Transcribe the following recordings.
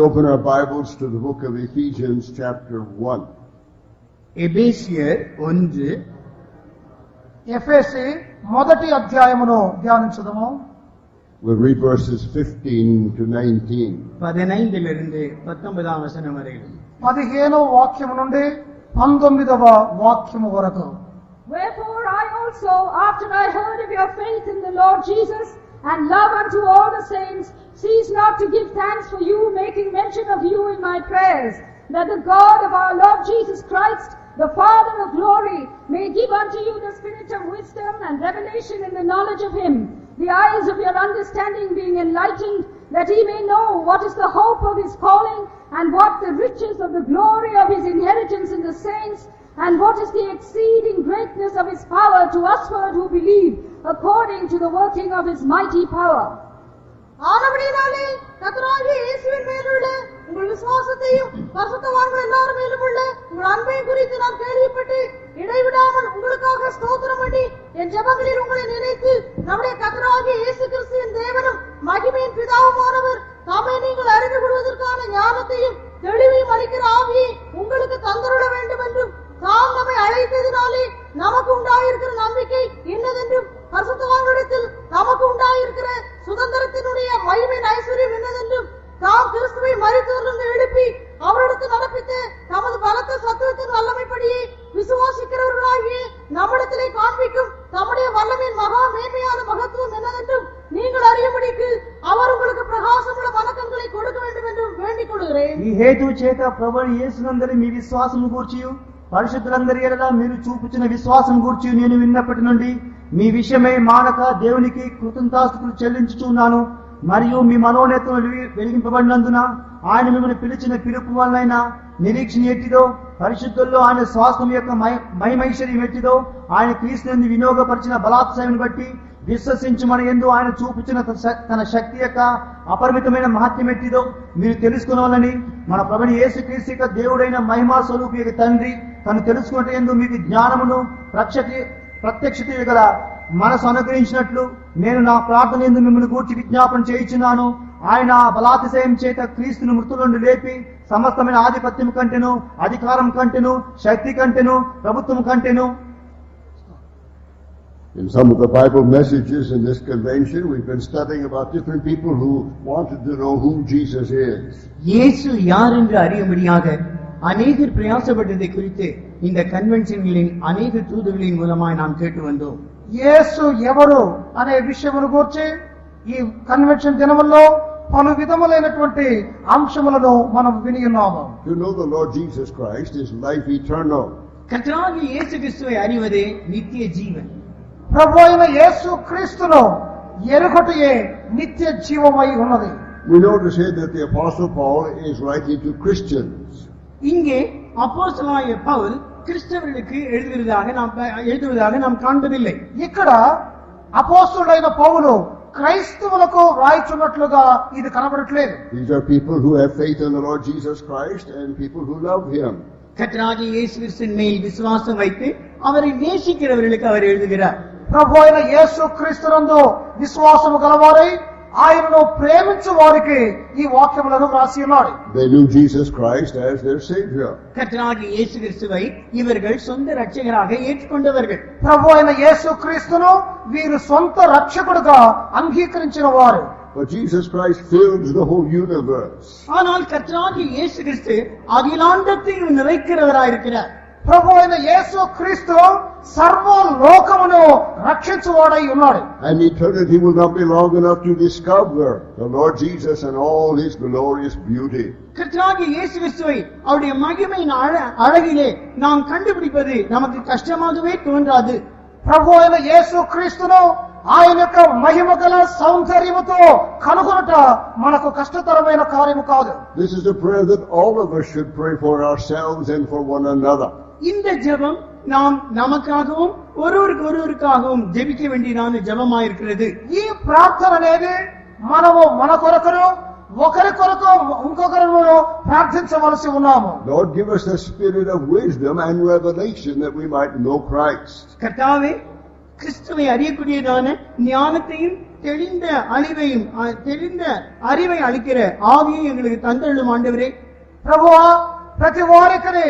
open our Bibles to the book of Ephesians chapter 1. ఎబేసియర్ 1 ఎఫెసీ మొదటి అధ్యాయమును ధ్యానించుదాము. We'll read verses 15 to 19. 15 19 వచనం వరకు. 15వ వాక్యము నుండి 19వ వాక్యము వరకు. Wherefore I also, after I heard of your faith in the Lord Jesus and love unto all the saints, cease not to give thanks for you, making mention of you in my prayers, that the God of our Lord Jesus Christ, the Father of glory, may give unto you the spirit of wisdom and revelation in the knowledge of him, the eyes of your understanding being enlightened, that ye may know what is the hope of his calling, and what the riches of the glory of his inheritance in the saints, and what is the exceeding greatness of his power to usward who believe, according to the working of his mighty power. ஆனபடியினாலே கர்த்தராகிய இயேசுவின் மேலுள்ள உங்கள் விசுவாசத்தையும் பரிசுத்தவான்கள் எல்லாரும் மேலும் உள்ள உங்கள் அன்பை குறித்து நான் கேள்விப்பட்டு இடைவிடாமல் உங்களுக்காக ஸ்தோத்திரம் பண்ணி என் ஜெபங்களில் உங்களை நினைத்து நம்முடைய கர்த்தராகிய இயேசு கிறிஸ்துவின் தேவனும் மகிமையின் பிதாவுமானவர் தாமே நீங்கள் அறிந்து கொள்வதற்கான ஞானத்தையும் தெளிவையும் அளிக்கிற ஆவியை உங்களுக்கு தந்தருள வேண்டும் என்றும் தாம் நம்மை அழைத்ததினாலே நமக்கு உண்டாயிருக்கிற நம்பிக்கை என்னதென்றும் பரிசுத்தவான்களிடத்தில் நமக்கு உண்டாயிருக்கிற சுதந்திரத்தினுடைய மகிமையின் ஐஸ்வர்யம் என்னதென்றும் தாம் கிறிஸ்துவை மரித்தோரிலிருந்து எழுப்பி அவரிடத்தில் நடப்பித்த தமது பலத்த சத்துவத்தின் வல்லமைப்படியே விசுவாசிக்கிறவர்களாகிய நம்மிடத்திலே காண்பிக்கும் தம்முடைய வல்லமையின் மகா மேன்மையான மகத்துவம் என்னதென்றும் நீங்கள் அறியும்படிக்கு அவர் உங்களுக்கு பிரகாசமுள்ள வணக்கங்களை கொடுக்க வேண்டும் என்றும் வேண்டிக் கொள்கிறேன். ఈ హేతు చేత ప్రభువు యేసునందరి మీ విశ్వాసము గూర్చియు పరిశుద్ధులందరి ఎడల మీరు చూపుచున్న విశ్వాసం గూర్చి నేను విన్నప్పటి నుండి మీ విషయమై మానక దేవునికి కృతజ్ఞతాస్తుతులు చెల్లించుచున్నాను. మరియు మీ మనోనేత్రములు వెలిగింపబడినందున ఆయన మిమ్మల్ని పిలిచిన పిలుపు వలన నిరీక్షణ ఎట్టిదో పరిశుద్ధుల్లో ఆయన స్వాస్థ్యం యొక్క మహిమైశ్వర్యం ఎట్టిదో ఆయన క్రీస్తునందు వినియోగపరిచిన బలాత్సయాన్ని బట్టి విశ్వసించి మన యందు ఆయన చూపుచిన తన శక్తి యొక్క అపరిమితమైన మహత్యం ఎట్టిదో మీరు తెలుసుకోవాలని మన ప్రభువు యేసుక్రీస్తు యొక్క దేవుడైన మహిమా స్వరూపి యొక్క తండ్రి తను తెలుసుకునే యందు మీకు జ్ఞానమును ప్రత్యక్షత గల మనసు అనుగ్రహించినట్లు నేను నా ప్రార్థన యందు మిమ్మల్ని గూర్చి విజ్ఞాపన చేయుచున్నాను. ఆయన బలాతిశయం చేత క్రీస్తును మృతుల నుండి లేపి సమస్తమైన ఆధిపత్యం కంటెను, అధికారం కంటెను, శక్తి కంటెను, ప్రభుత్వం కంటెను. In some of the Bible messages in this convention, we've been studying about different people who wanted to know who Jesus is. இயேசு யார் என்று அறியும்படியாக அநேகர் பிரயாசப்பட்டதை குறித்து இந்த கன்வென்ஷன்களின் அநேக தூதுகளின் மூலமாய் நாம் கேட்டு வந்தோம். యేసు ఎవరు అనే విషయమును గురించి ఈ కన్వెన్షన్ దినముల్లో పలు విధములైనటువంటి అంశములను మనం విని ఉన్నాము. To know the Lord Jesus Christ is life eternal. கர்த்தராகிய இயேசு கிறிஸ்துவை அறிவதே நித்திய ஜீவன். ప్రభు అయిన యేసు క్రీస్తును ఎరుగటయే నిత్య జీవమై ఉన్నది. We notice here that the Apostle Paul is writing to Christians. இங்கே அப்போஸ்தலனாகிய பவுல் கிறிஸ்தவர்களுக்கு எழுதுவதாக நாம் காண்பதில்லை. ఇక్కడ అపోస్తలుడైన పౌలు క్రైస్తవులకు రాయిచున్నట్లుగా ఇది కనబడట్లేదు. These are people who have faith in the Lord Jesus Christ and people who love him. கர்த்தராகிய இயேசு கிறிஸ்துவின் மேல் விசுவாசம் வைத்து அவரை நேசிக்கிறவர்களுக்கு அவர் எழுதுகிறார். ప్రభు అయిన యేసు క్రీస్తునందు విశ్వాసము గలవారై ఆయనను ప్రేమించు వారికి ఈ వాక్యములను రాసి ఉన్నాడు. They knew Jesus Christ as their Savior. கர்த்தராகிய இயேசு கிறிஸ்துவை இவர்கள் சொந்த ரட்சகராக ஏற்றுக்கொண்டவர்கள். ప్రభు అయిన యేసు క్రీస్తును వీరు సొంత రక్షకుడుగా అంగీకరించిన వారు. But Jesus Christ fills the whole universe. ஆனால் கர்த்தராகிய இயேசு கிறிஸ்து அகிலாண்டத்தையும் நிறைக்கிறவராயிருக்கிறார். ప్రభు అయిన యేసు క్రీస్తు సర్వలోకమును రక్షించువాడై ఉన్నాడు. And eternity will not be long enough to discover the Lord Jesus and all his glorious beauty. கர்த்தராகிய இயேசு கிறிஸ்துவை அவருடைய மகிமையின் அழகிலே நாம் கண்டுபிடிப்பது நமக்கு கஷ்டமாகவே தோன்றாது. ప్రభు అయిన యేసు క్రీస్తును ఆయన యొక్క మహిమ గల సౌందర్యముతో కనుగొనట మనకు కష్టతరమైన కార్యము కాదు. This is a prayer that all of us should pray for ourselves and for one another. இந்த ஜெபம் நாம் நமக்காகவும் ஒருவருக்காகவும் ஜெபிக்க வேண்டியதான ஜெபமாயிருக்கிறது. ఈ ప్రార్థన అనేది మనము మన కొరకును ఒకరి కొరకు ఇంకొకరు ప్రార్థించవలసి ఉన్నాము. Lord, give us the spirit of wisdom and revelation that we might know Christ. கர்த்தாவே கிறிஸ்துவை அறியக்கூடியதான ஞானத்தையும் தெளிந்த அறிவை அளிக்கிற ஆவியை எங்களுக்கு தந்தருளும் ஆண்டவரே. ప్రభువా ప్రతి వారికి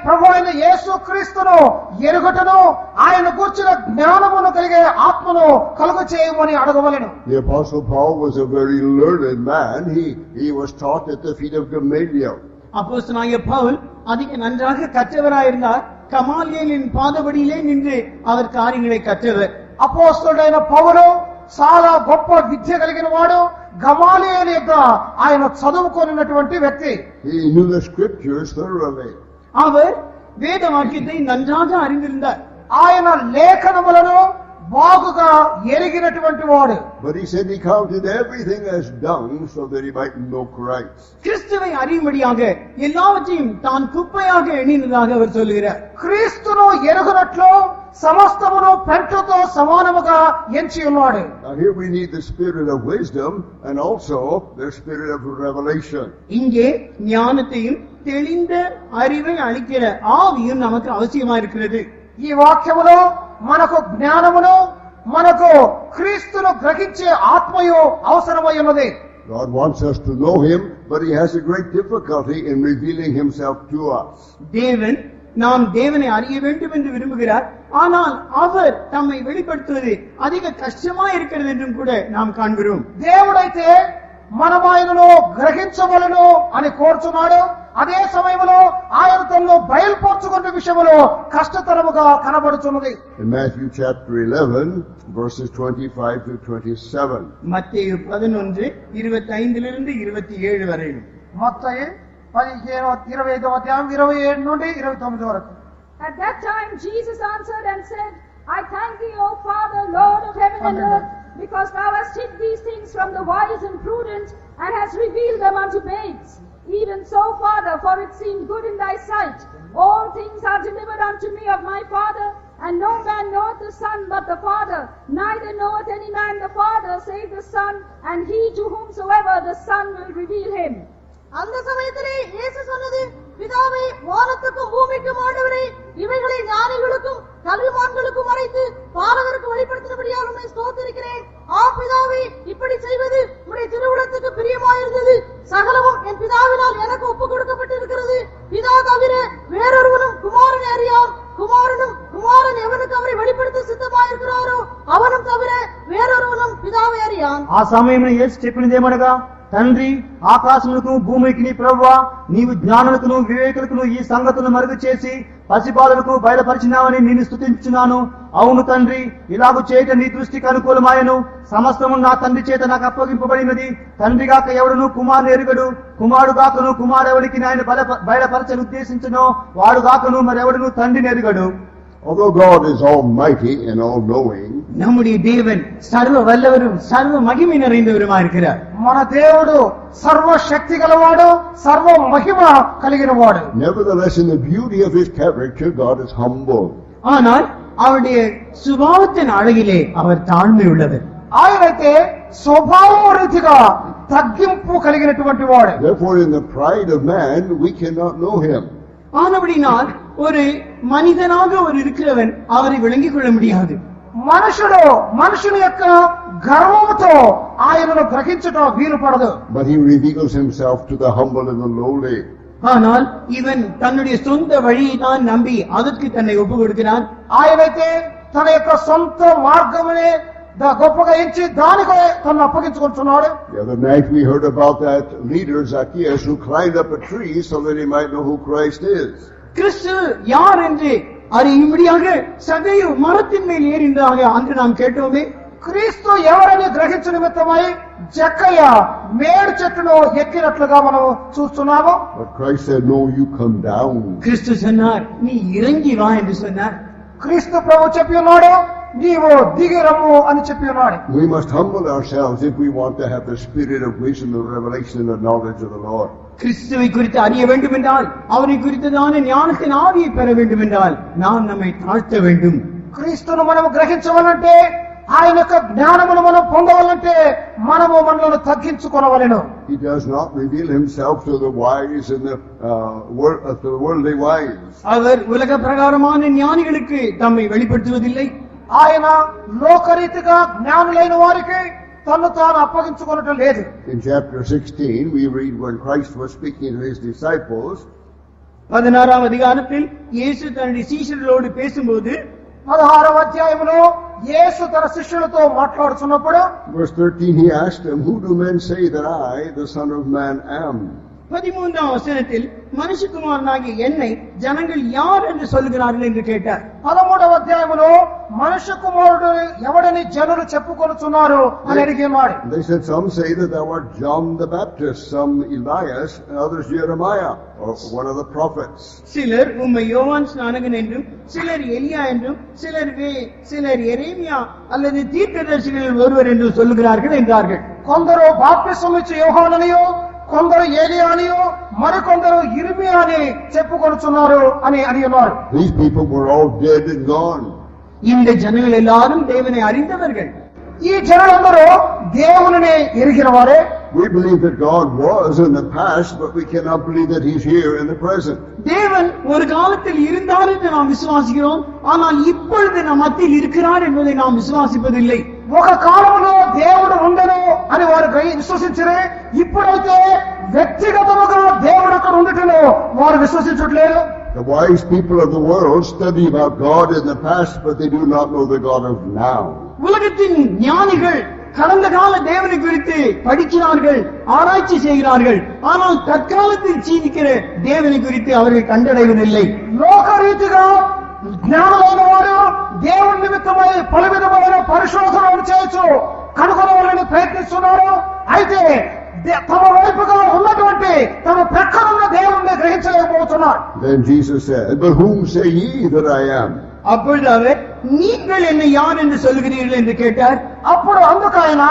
ప్రభు అయిన యేసు క్రీస్తును ఎరుగుటను ఆయన కూర్చున్న జ్ఞానమును కలిగే ఆత్మను కలుగ చేయమని అడగవలెను. The Apostle Paul was a very learned man. He was taught at the feet of Gamaliel. அப்போஸ்தலனாகிய பவுல் அதிக நன்றாக கற்றவராயிருந்தார். கமாலியேலின் பாதபடியிலே நின்று அவர் காரியங்களை கற்றவர். అపోస్తలుడైన పౌలు చాలా గొప్ప విద్య కలిగిన వాడు. గమాలియేలు యొక్క ఆయన చదువుకొనినటువంటి వ్యక్తి. He knew the scriptures thoroughly. அவர் வேத வாக்கியத்தை நன்றாக அறிந்திருந்தார். ఆయన లేఖనములను బాగుగా ఎరిగినటువంటి వాడు. But he said he counted everything as dung so that he might know Christ. கிறிஸ்துவை அறியும்படியாக எல்லாவற்றையும் தான் குப்பையாக எண்ணினதாக அவர் சொல்கிறார். క్రీస్తును ఎరుగునట్లు సమస్తమును పెంటతో సమానముగా ఎంచి ఉన్నాడు. Now here we need the spirit of wisdom and also the spirit of revelation. இங்கே ஞானத்தையும் தெளிந்த அறிவை அளிக்கிற ஆவியும் நமக்கு அவசியமா இருக்கிறது. ఈ వాక్యములో మనకు జ్ఞానమును మనకు క్రీస్తును గ్రహించే ఆత్మయు అవసరమై ఉన్నది. God wants us to know him, but he has a great difficulty in revealing himself to us. தேவன் நாம் தேவனை அறிய வேண்டும் என்று விரும்புகிறார். ஆனால் அவர் தம்மை வெளிப்படுத்துவது அதிக கஷ்டமா இருக்கிறது என்றும் கூட நாம் காண்கிறோம். దేవుడైతే మనము ఆయనను గ్రహించవలను అని కోరుచున్నాడు. అదే సమయంలో ఆయన తనను బయలుపరచుకున్న విషయంలో కష్టతరముగా కనబడుచున్నది. In Matthew chapter 11, verses 25 to 27. மத்தேயு 11:25 27 వரை. మత్తయి 15:25 అధ్యాయం 27 నుండి 29 వరకు. At that time Jesus answered and said, I thank thee, O Father, Lord of heaven and earth, because thou hast hid these things from the wise and prudent, and hast revealed them unto babes. Even so, Father, for it seemed good in thy sight. All things are delivered unto me of my Father, and no man knoweth the Son but the Father, neither knoweth any man the Father save the Son, and he to whomsoever the Son will reveal him. அந்த சமயத்திலே இயேசு சொன்னது, பிதாவே, வானத்துக்கும் பூமிக்கும் ஆண்டவரே, இவைகளை ஞானிகளுக்கும் கல்விமான்களுக்கும் மறைத்து பாலகருக்கு வெளிப்படுத்தினபடியால் உம்மை ஸ்தோத்திரிக்கிறேன். ஆம் பிதாவே, இப்படி செய்வது உம்முடைய திருவுளத்துக்கு பிரியமாயிருந்தது. சகலமும் என் பிதாவினால் எனக்கு ஒப்புக் கொடுக்கப்பட்டிருக்கிறது. பிதா தவிர வேறொருவனும் குமாரனை அறியான். குமாரனும் குமாரன் எவனுக்கு அவரை வெளிப்படுத்த சித்தமாயிருக்கிறாரோ அவனும் தவிர வேறொருவனும் பிதாவை அறியான். ఆ సమయంలో యేసు చెప్పినదేమనగా, తండ్రి, ఆకాశములకు భూమికి ప్రభువా, నీవు జ్ఞానులకును వివేకులకును ఈ సంగతులను మరుగు చేసి పసిబాలులకు బయలుపరిచినావని నేను స్తుతించుచున్నాను. అవును తండ్రి, ఇలాగు చేయట నీ దృష్టికి అనుకూలమాయను. సమస్తము నా తండ్రి చేత నాకు అప్పగింపబడినది. తండ్రి గాక ఎవడును కుమారుని ఎరుగడు, కుమారుడు గాకను కుమారెవడికి ఆయన బయలుపరచని ఉద్దేశించునో వాడు గాకను మరెవడును తండ్రిని ఎరుగడు. Although God is almighty and all-knowing, நம்முடைய தேவன் சர்வ வல்லவரும் சர்வ மகிமை நிறைந்தவருமா இருக்கிறார். మన దేవుడు సర్వశక్తి గలవాడు, సర్వ మహిమ కలిగిన వాడు. nevertheless in the beauty of his character, God is humble. ஆனால் அவருடைய சுபாவத்தின் அழகிலே அவர் தாழ்மை உள்ளவர். ఆయనైతే స్వభావ రీతిగా తగ్గింపు కలిగినటువంటి వాడు. Therefore in the pride of man, we cannot know him. ஆனபடினால் ஒரு மனிதனாக ஒரு இருக்கிறவன் அவரை விளங்கிக் கொள்ள முடியாது. మనుషుని యొక్క గర్వముతో ఆయనను గ్రహించడం వీలు పడదు. But he reveals himself to the humble and the lowly. ஆனால் இவன் தன்னுடைய சொந்த வழியை தான் நம்பி அதற்கு தன்னை ஒப்புக் கொடுக்கிறான். ఆయనైతే తన యొక్క సొంత మార్గమునే గొప్పగా ఎంచి దానికే తను అప్పగించుకుంటున్నాడు. The other night we heard about that leader Zacchaeus who climbed up a tree so that he might know who Christ is. கிறிஸ்து யார் என்று அறியும்படியாக சகையு மரத்தின் மேல் ஏறின்றாக அன்று நாம் கேட்டோமே. క్రీస్తు ఎవరని గ్రహించు నిమిత్తమై జక్కయ్య మేడు చెట్టును ఎక్కినట్లుగా మనం చూస్తున్నాము. But Christ said, no, you come down. கிறிஸ்து சொன்னார், நீ இறங்கி வா என்று சொன்னார். క్రీస్తు ప్రభు చెప్పి ఉన్నాడు, నీవు దిగి రమ్ము అని చెప్పి ఉన్నాడు. We must humble ourselves if we want to have the spirit of wisdom, the revelation and the knowledge of the Lord. கிறிஸ்துவை குறித்து அறிய வேண்டும் என்றால், அவரை குறித்ததான ஞானத்தின் ஆவியை பெற வேண்டும் என்றால் நாம் நம்மை தாழ்த்த வேண்டும். క్రీస్తును మనం గ్రహించవాలంటే, ఆయన యొక్క జ్ఞానమును మనం పొందవాలంటే మనము మనలను తగ్గించుకోవలెను. He does not reveal himself to the wise and the worldly wise. அவர் உலக பிரகாரமான ஞானிகளுக்கு தம்மை வெளிப்படுத்துவதில்லை. ఆయన లోకరీతిగా జ్ఞానులైన వారికి తను తాను అప్పగించుకోవటం లేదు. In chapter 16, we read when Christ was speaking to his disciples, 16వ அதிகாரத்தில் இயேசு தன்னுடைய சீஷர்களோடு பேசும்போது 16వ అధ్యాయంలో యేసు తన శిష్యులతో మాట్లాడుతున్నప్పుడు verse 13, he asked them, who do men say that I, the Son of Man, am? 13ஆம் வசனத்தில் மனுஷகுமாரனாகிய என்னை ஜனங்கள் யார் என்று சொல்லுகிறார்கள் என்று கேட்டார். 13వ అధ్యాయంలో మనుష్య కుమారుడు ఎవడని జనులు చెప్పుకొనుచున్నారు అని అడిగినాడు. They said, some say that thou art John the Baptist, some Elias, and others Jeremiah, or one of the prophets. சிலர் உம்மை யோவான் ஸ்நானகன் என்றும், சிலர் எலியா என்றும், சிலர் எரேமியா அல்லது தீர்க்கதரிசிகளில் ஒருவர் என்று சொல்லுகிறார்கள் என்றார்கள். కొందరు బాప్తిసం ఇచ్చే యోహాననియో, కొందరు ఏలియానియో, మరికొందరు ఇర్మియా అని చెప్పుకొనుచున్నారు అని అడిగినారు. These people were all dead and gone. இந்த ஜனங்கள் எல்லாரும் தேவனை அறிந்தவர்கள். ఈ జనులందరూ దేవునిని ఎరిగిన వారే. We believe that God was in the past, but we cannot believe that he's here in the present. தேவன் ஒரு காலத்தில் இருந்தார் என்று நாம் விசுவாசிக்கிறோம், ஆனால் இப்பொழுது நம் மத்தியில் இருக்கிறார் என்பதை நாம் விசுவாசிப்பதில்லை. ఒక కాలంలో దేవుడు ఉండను అని వారు విశ్వసించరే, ఇప్పుడైతే వ్యక్తిగతముగా దేవుడు అక్కడ ఉండటను వారు విశ్వసించట్లేదు. The wise people of the world study about God in the past, but they do not know the God of now. உலகத்தின் ஞானிகள் கடந்த கால தேவனை குறித்து படிக்கிறார்கள், ஆராய்ச்சி செய்கிறார்கள், ஆனால் தற்காலத்தில் ஜீவிக்கிற தேவனை குறித்து அவர்கள் கண்டடைவதில்லை. లోకరీతిగా జ్ఞానులైన వారు దేవుని నిమిత్తమై పలు విధమైన పరిశోధనలు చేయొచ్చు, కనుగొనవాలని ప్రయత్నిస్తున్నారు. అయితే తమ వైపుగా ఉన్నటువంటి తమ ప్రక్కనున్న దేవుణ్ణి గ్రహించలేకపోతున్నారు. Then Jesus said, but whom say ye that I am? அப்பொழுது அவர் நீங்கள் என்னை யார் என்று சொல்லுகிறீர்கள் என்று கேட்டார். అప్పుడు అందుకైన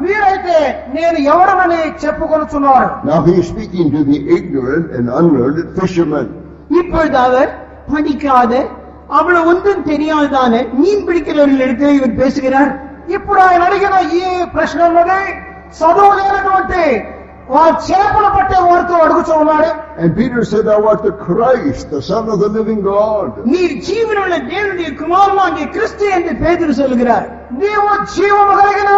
మీరైతే నేను ఎవరనని చెప్పుకొనుచున్నారు. Now he is speaking to the ignorant and unlearned fishermen. இப்பொழுது அவர் படிக்காத அவ்வளவு ஒன்றும் தெரியாததான மீன் பிடிக்கிறவர்களிடத்தில் இவர் பேசுகிறார். ఇప్పుడు ఆయన అడిగిన ఈ ప్రశ్న ఉన్నది చదువు లేనటువంటి వారు చేపలు పట్టే వారితో అడుగుతూ ఉన్నాడు. And Peter said, thou art the Christ, the Son of the living God. நீர் ஜீவனுள்ள தேவனுடைய குமாரனாகிய கிறிஸ்து என்று பேதுரு சொல்கிறார். నీవు జీవము కలిగిన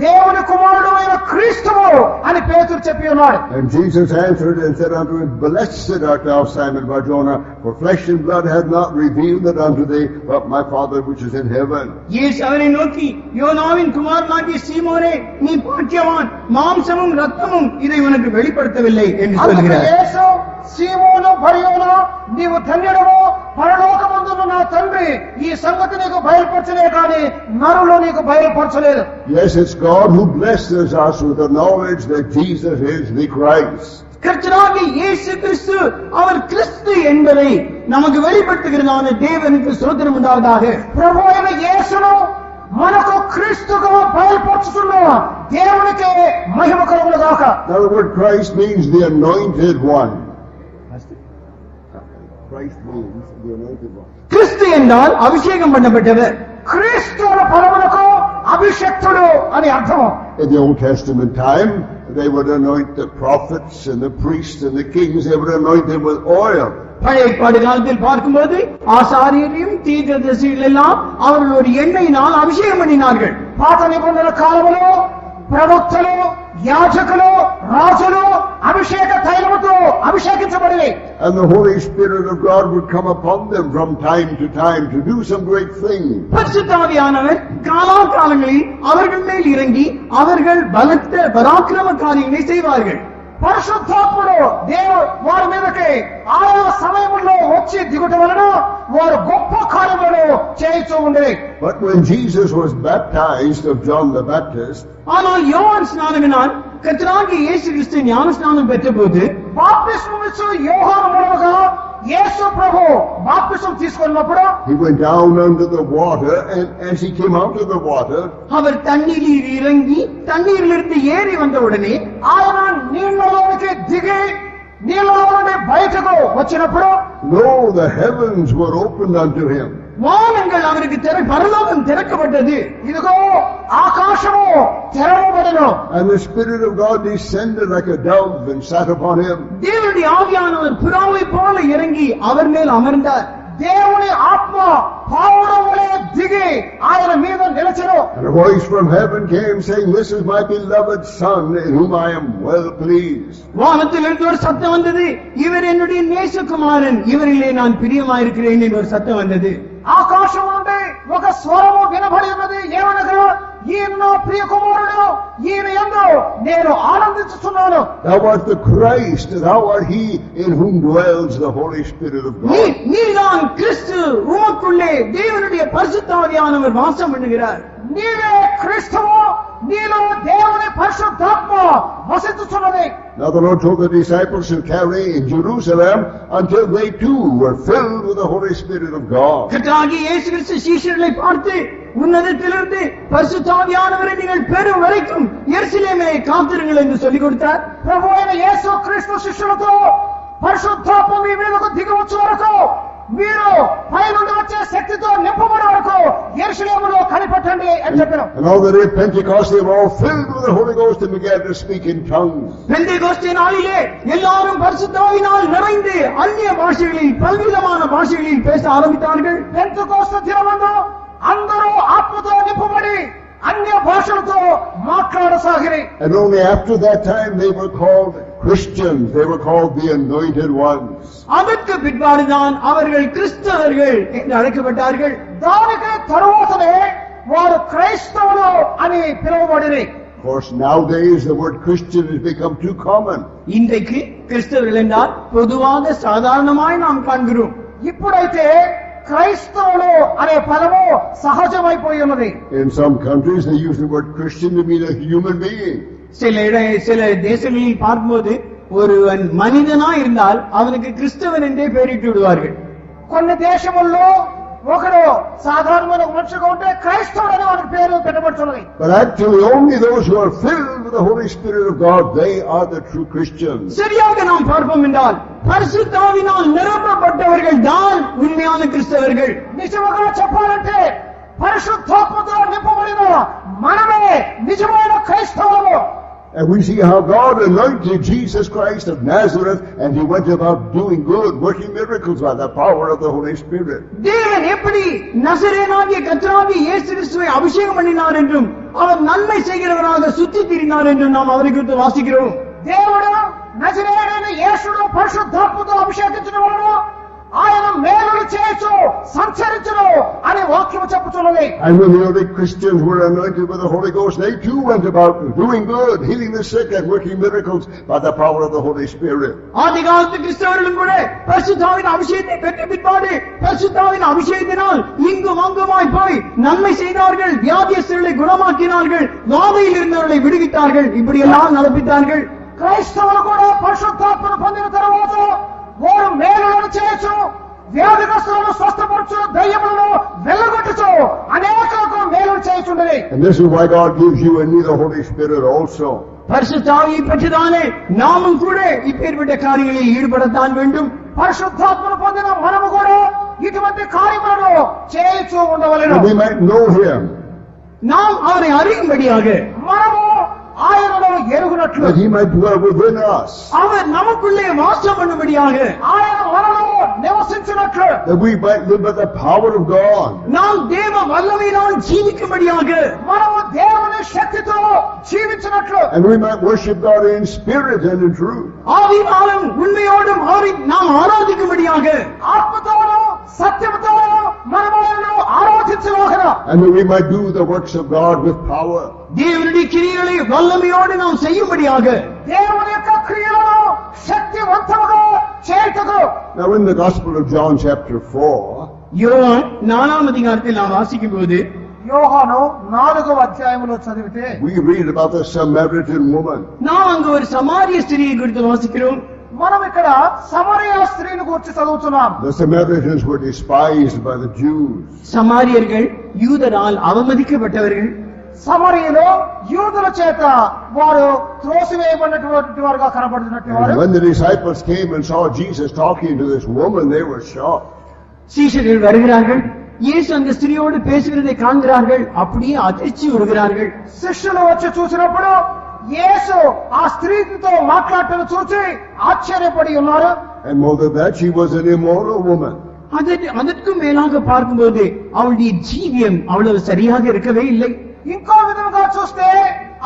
దేవుని కుమారుడు అయిన క్రీస్తువు అని పేతురు చెప్పి ఉన్నాడు. And Jesus answered and said unto him, blessed art thou, Simon Bar-Jonah, for flesh and blood hath not revealed it unto thee, but my Father which is in heaven. இயேசு அவரை நோக்கி, யோனாவின் குமாரனாகிய சீமோனே, நீ பாக்கியவான், மாம்சமும் இரத்தமும் இதை உனக்கு வெளிப்படுத்தவில்லை என்று சொல்கிறார். యేసు సీమోను బర్యోను నీవు ధన్యుడవు, పరలోకమందున్న నా తండ్రి ఈ సంగతి నీకు బయలుపరచలే కానీ నరులు నీకు బయలుపరచలేదు. Yes, it's God who blesses us with the knowledge that Jesus is the Christ. கர்த்தராகிய இயேசு கிறிஸ்து அவர் கிறிஸ்து என்பதை நமக்கு வெளிப்படுத்துகிறதான தேவனுக்கு ஸ்தோத்திரம் உண்டாவதாக. ప్రభు అయిన యేసును మనకు క్రీస్తుగా బయలుపరచుతున్న దేవునికి మహిమ కలుగును గాక. Now the word Christ means the anointed one. Christ means the anointed one. கிறிஸ்து என்றால் அபிஷேகம் பண்ணப்பட்டவர். క్రీస్తు అనే పదమునకు అభిషక్తుడు అని అర్థం. In the Old Testament time, they would anoint the prophets and the priests and the kings. They would anoint them with oil. பழைய ஏற்பாடு காலத்தில் பார்க்கும்போது ஆசாரியரையும் தீர்க்கதரிசிகள் எல்லாம் அவர்கள் ஒரு எண்ணெயினால் அபிஷேகம் பண்ணினார்கள். పాత నిబంధన కాలంలో ప్రవక్తలు, యాజకులు, రాజులు అభిషేక తైలముతో అభిషేకించబడి And the Holy Spirit of God would come upon them from time to time to do some great thing. பரிசுத்த ஆவியானவர் காலாகாலங்களில் அவர்கள் மேல் இறங்கி அவர்கள் பலத்த பராக்கிரம காரியங்களை செய்வார்கள். పరిశుద్ధాత్ముడు దేవుడు వారి మీదకి ఆయా సమయంలో వచ్చి దిగుట వలన వారు గొప్ప కార్యములను చేయిస్తూ ఉండేది. But when Jesus was baptized of John the Baptist, ஆனால் யோவான் ஸ்நானகனால் கர்த்தராகிய இயேசு கிறிஸ்து ஞான ஸ்நானம் பெற்றபோது బాప్తిస్మం ఇచ్చు యోహాను మూలముగా యేసు ప్రభు బాప్తిస్మం తీసుకున్నప్పుడు he went down under the water, and as he came out of the water, அவர் தண்ணீரில் இறங்கி தண்ணீரிலிருந்து ஏறி வந்தவுடனே ఆయన నీళ్లలోనికి దిగి నీళ్లలో నుండి బయటకు వచ్చినప్పుడు lo, the heavens were opened unto him. வானங்கள் அவருக்கு பரலோகம் திறக்கப்பட்டது. ఇదిగో ఆకాశము తెరవబడెను. And the Spirit of God descended like a dove and sat upon him. தேவனுடைய ஆவியானவர் புறாவை போல இறங்கி அவர் மேல் அமர்ந்தார். దేవుని ఆత్మ పావురం వలె దిగి ఆయన మీద నిలిచెను. And a voice from heaven came saying, "This is my beloved Son, in whom I am well pleased." வானத்திலிருந்து ஒரு சத்தம் வந்தது, இவர் என்னுடைய நேசகுமாரன், இவரிலே நான் பிரியமாயிருக்கிறேன் என்று ஒரு சத்தம் வந்தது. ఆకాశం నుండి ఒక స్వరము వినబడి ఉన్నది, ఏమనగా ఈయన నా ప్రియ కుమారుడు, ఈయన యందు నేను ఆనందించుచున్నాను. Thou art the Christ, thou art he in whom dwells the Holy Spirit of God. நீதான் கிறிஸ்து, உமக்குள்ளே தேவனுடைய பரிசுத்த ஆவியானவர் வாசம் பண்ணுகிறார். నీవే క్రీస్తువు, నీలో దేవుని పరిశుద్ధాత్మ వసించుచున్నది. Now the Lord told the disciples to tarry in Jerusalem until they too were filled with the Holy Spirit of God. கர்த்தராகிய இயேசு கிறிஸ்து சீஷர்களை பார்த்து, உன்னதத்திலிருந்து பரிசுத்த ஆவியானவரை நீங்கள் பெறும் வரைக்கும் எருசலேமிலே காத்திருங்கள் என்று சொல்லிக் கொடுத்தார். ప్రభు అయిన యేసు క్రీస్తు శిష్యులతో పరిశుద్ధాత్మ మీ మీదకు దిగి వచ్చే వరకు, మీరు పై నుండి వచ్చే శక్తితో నింపబడే వరకు యెరూషలేములో కనిపెట్టండి అని చెప్పారు. And on the day of Pentecost they were all filled with the Holy Ghost and began to speak in tongues. Pentecost நாளிலே எல்லாரும் பரிசுத்த ஆவியினால் நிறைந்து அந்நிய பாஷைகளில் பல்விதமான பாஷைகளில் பேச ஆரம்பித்தார்கள். పెంతెకోస్తు దినమందు అందరూ ఆత్మతో నింపబడి అన్య భాషలతో మాట్లాడసాగిరి. And only after that time they were called Christians. They were called the anointed ones. அதற்கு பிற்பாடுதான் அவர்கள் கிறிஸ்தவர்கள் என்று அழைக்கப்பட்டார்கள். దానికి తరువాతనే వారు క్రైస్తవులు అని పిలువబడిరి. Of course, nowadays the word Christian has become too common. இன்றைக்கு கிறிஸ்தவர்கள் என்றால் பொதுவாக சாதாரணமாய் நாம் காண்கிறோம். ఇప్పుడైతే క్రైస్తవులు అనే పదము సహజమైపోయి ఉన్నది. In some countries they use the word Christian to mean a human being. சில தேசங்களில் பார்க்கும்போது ஒருவன் மனிதனா இருந்தால் அவனுக்கு கிறிஸ்தவன் என்றே பெயரிட்டு விடுவார்கள். కొన్ని దేశముల్లో ఒకడు సాధారణమైన మనిషిగా ఉంటే క్రైస్తవుడు అని వాడి పేరు పెట్టబడుతున్నది. But actually only those who are filled with the Holy Spirit of God, they are the true Christians. சரியாக நாம் பார்ப்போம் என்றால் பரிசுத்த ஆவியினால் நிரப்பப்பட்டவர்கள் தான் உண்மையான கிறிஸ்தவர்கள். నిజముగా చెప్పాలంటే పరిశుద్ధాత్మతో నింపబడిన మనమే నిజమైన క్రైస్తవులు. And we see how God anointed Jesus Christ of Nazareth and he went about doing good, working miracles by the power of the Holy Spirit. தேவன் எப்படி நசரேயனாகிய கர்த்தராகிய இயேசு கிறிஸ்துவை அபிஷேகம் பண்ணினார் என்றும் அவர் நன்மை செய்கிறவராக சுற்றித் திரிந்தார் என்றும் நாம் அவரை குறித்து வாசிக்கிறோம். దేవుడు నజరేయుడైన యేసును పరిశుద్ధాత్మతో అభిషేకించిన వాడు, ఆయన మేలులు చేయొచ్చు, సంచరించును అని వాక్యము చెప్పుచున్నది. And when the early Christians were anointed with the Holy Ghost, they too went about doing good, healing the sick and working miracles by the power of the Holy Spirit. ஆதி காலத்து கிறிஸ்தவர்களும் கூட பரிசுத்தாவின் அபிஷேகத்தை பெற்ற பிற்பாடு பரிசுத்தாவின் அபிஷேகத்தினால் இங்கும் அங்குமாய் போய் நன்மை செய்தார்கள், வியாதியஸ்தர்களை குணமாக்கினார்கள், வாதையில் இருந்தவர்களை விடுவித்தார்கள், இப்படியெல்லாம் நடப்பித்தார்கள். క్రైస్తవులు కూడా పరిశుద్ధాత్మను పొందిన తర్వాత వారు మేలులను చేయొచ్చు, వ్యాధిగ్రస్తులను స్వస్థపరచు, దయ్యములను వెళ్ళగొట్టచ్చు, అనేకలకు మేలులు చేయుచుండేది. And this is why God gives you and me the Holy Spirit also. பரிசுத்தாவியை பெற்றதானே நாமும் கூட இப்பேற்பட்ட காரியங்களில் ஈடுபடத்தான் வேண்டும். పరిశుద్ధాత్మను పొందిన మనము కూడా ఇటువంటి కార్యములను చేయుచూ ఉండవలెను. That we might know him, நாம் அவரை அறியும்படியாக, మనము ఆయనను ఎరుగునట్లు, that he might dwell within us, அவர் நமக்குள்ளே வாசம் பண்ணும்படியாக, ఆయన మనలో నివసించినట్లు, that we might live by the power of God. நாம் தேவ வல்லமையினால் ஜீவிக்கும்படியாக, మనము దేవుని శక్తితో జీవించినట్లు, And we might worship God in spirit and in truth. ஆவியினாலும் உண்மையோடும் நாம் ஆராதிக்கும்படியாக, ఆత్మతోను సత్యముతోను మనము ఆయనను ఆరాధించులాగన, And that we might do the works of God with power. தேவனுடைய கிரியைகளை வல்லமையோடு நாம் செய்யும்படியாக. దేవుని యొక్క క్రియలను శక్తివంతముగా చేయుటకు. Now in the Gospel of John chapter 4, யோவான் 4ஆம் அதிகாரத்தில் நாம் வாசிக்கும் போது యోహాను 4వ అధ్యాయములో చదివితే we read about the Samaritan woman. நாம் அங்கு ஒரு சமாரிய ஸ்திரியை குறித்து வாசிக்கிறோம். మనం ఇక్కడ సమరయ స్త్రీని గురించి చదువుతున్నాం. The Samaritans were despised by the Jews. சமாரியர்கள் யூதரால் அவமதிக்கப்பட்டவர்கள். సమరయలో యూదుల చేత వారు త్రోసివేయబడినటువంటి వారుగా కనబడుతున్నట్టు And వారు. when the disciples came and saw Jesus talking to this woman, they were shocked. சீஷர்கள் வருகிறார்கள், இயேசு அந்த ஸ்திரியோடு பேசுகிறதை காண்கிறார்கள், அப்படியே அதிர்ச்சி வருகிறார்கள். శిష్యులు వచ్చి చూసినప్పుడు యేసు ఆ స్త్రీతో మాట్లాడటం చూసి ఆశ్చర్యపడి ఉన్నారు. And more than that, she was an immoral woman. அதற்கும் மேலாக பார்க்கும்போது அவளுடைய ஜீவியம் அவ்வளவு சரியாக இருக்கவே இல்லை. ఇంకో విధంగా చూస్తే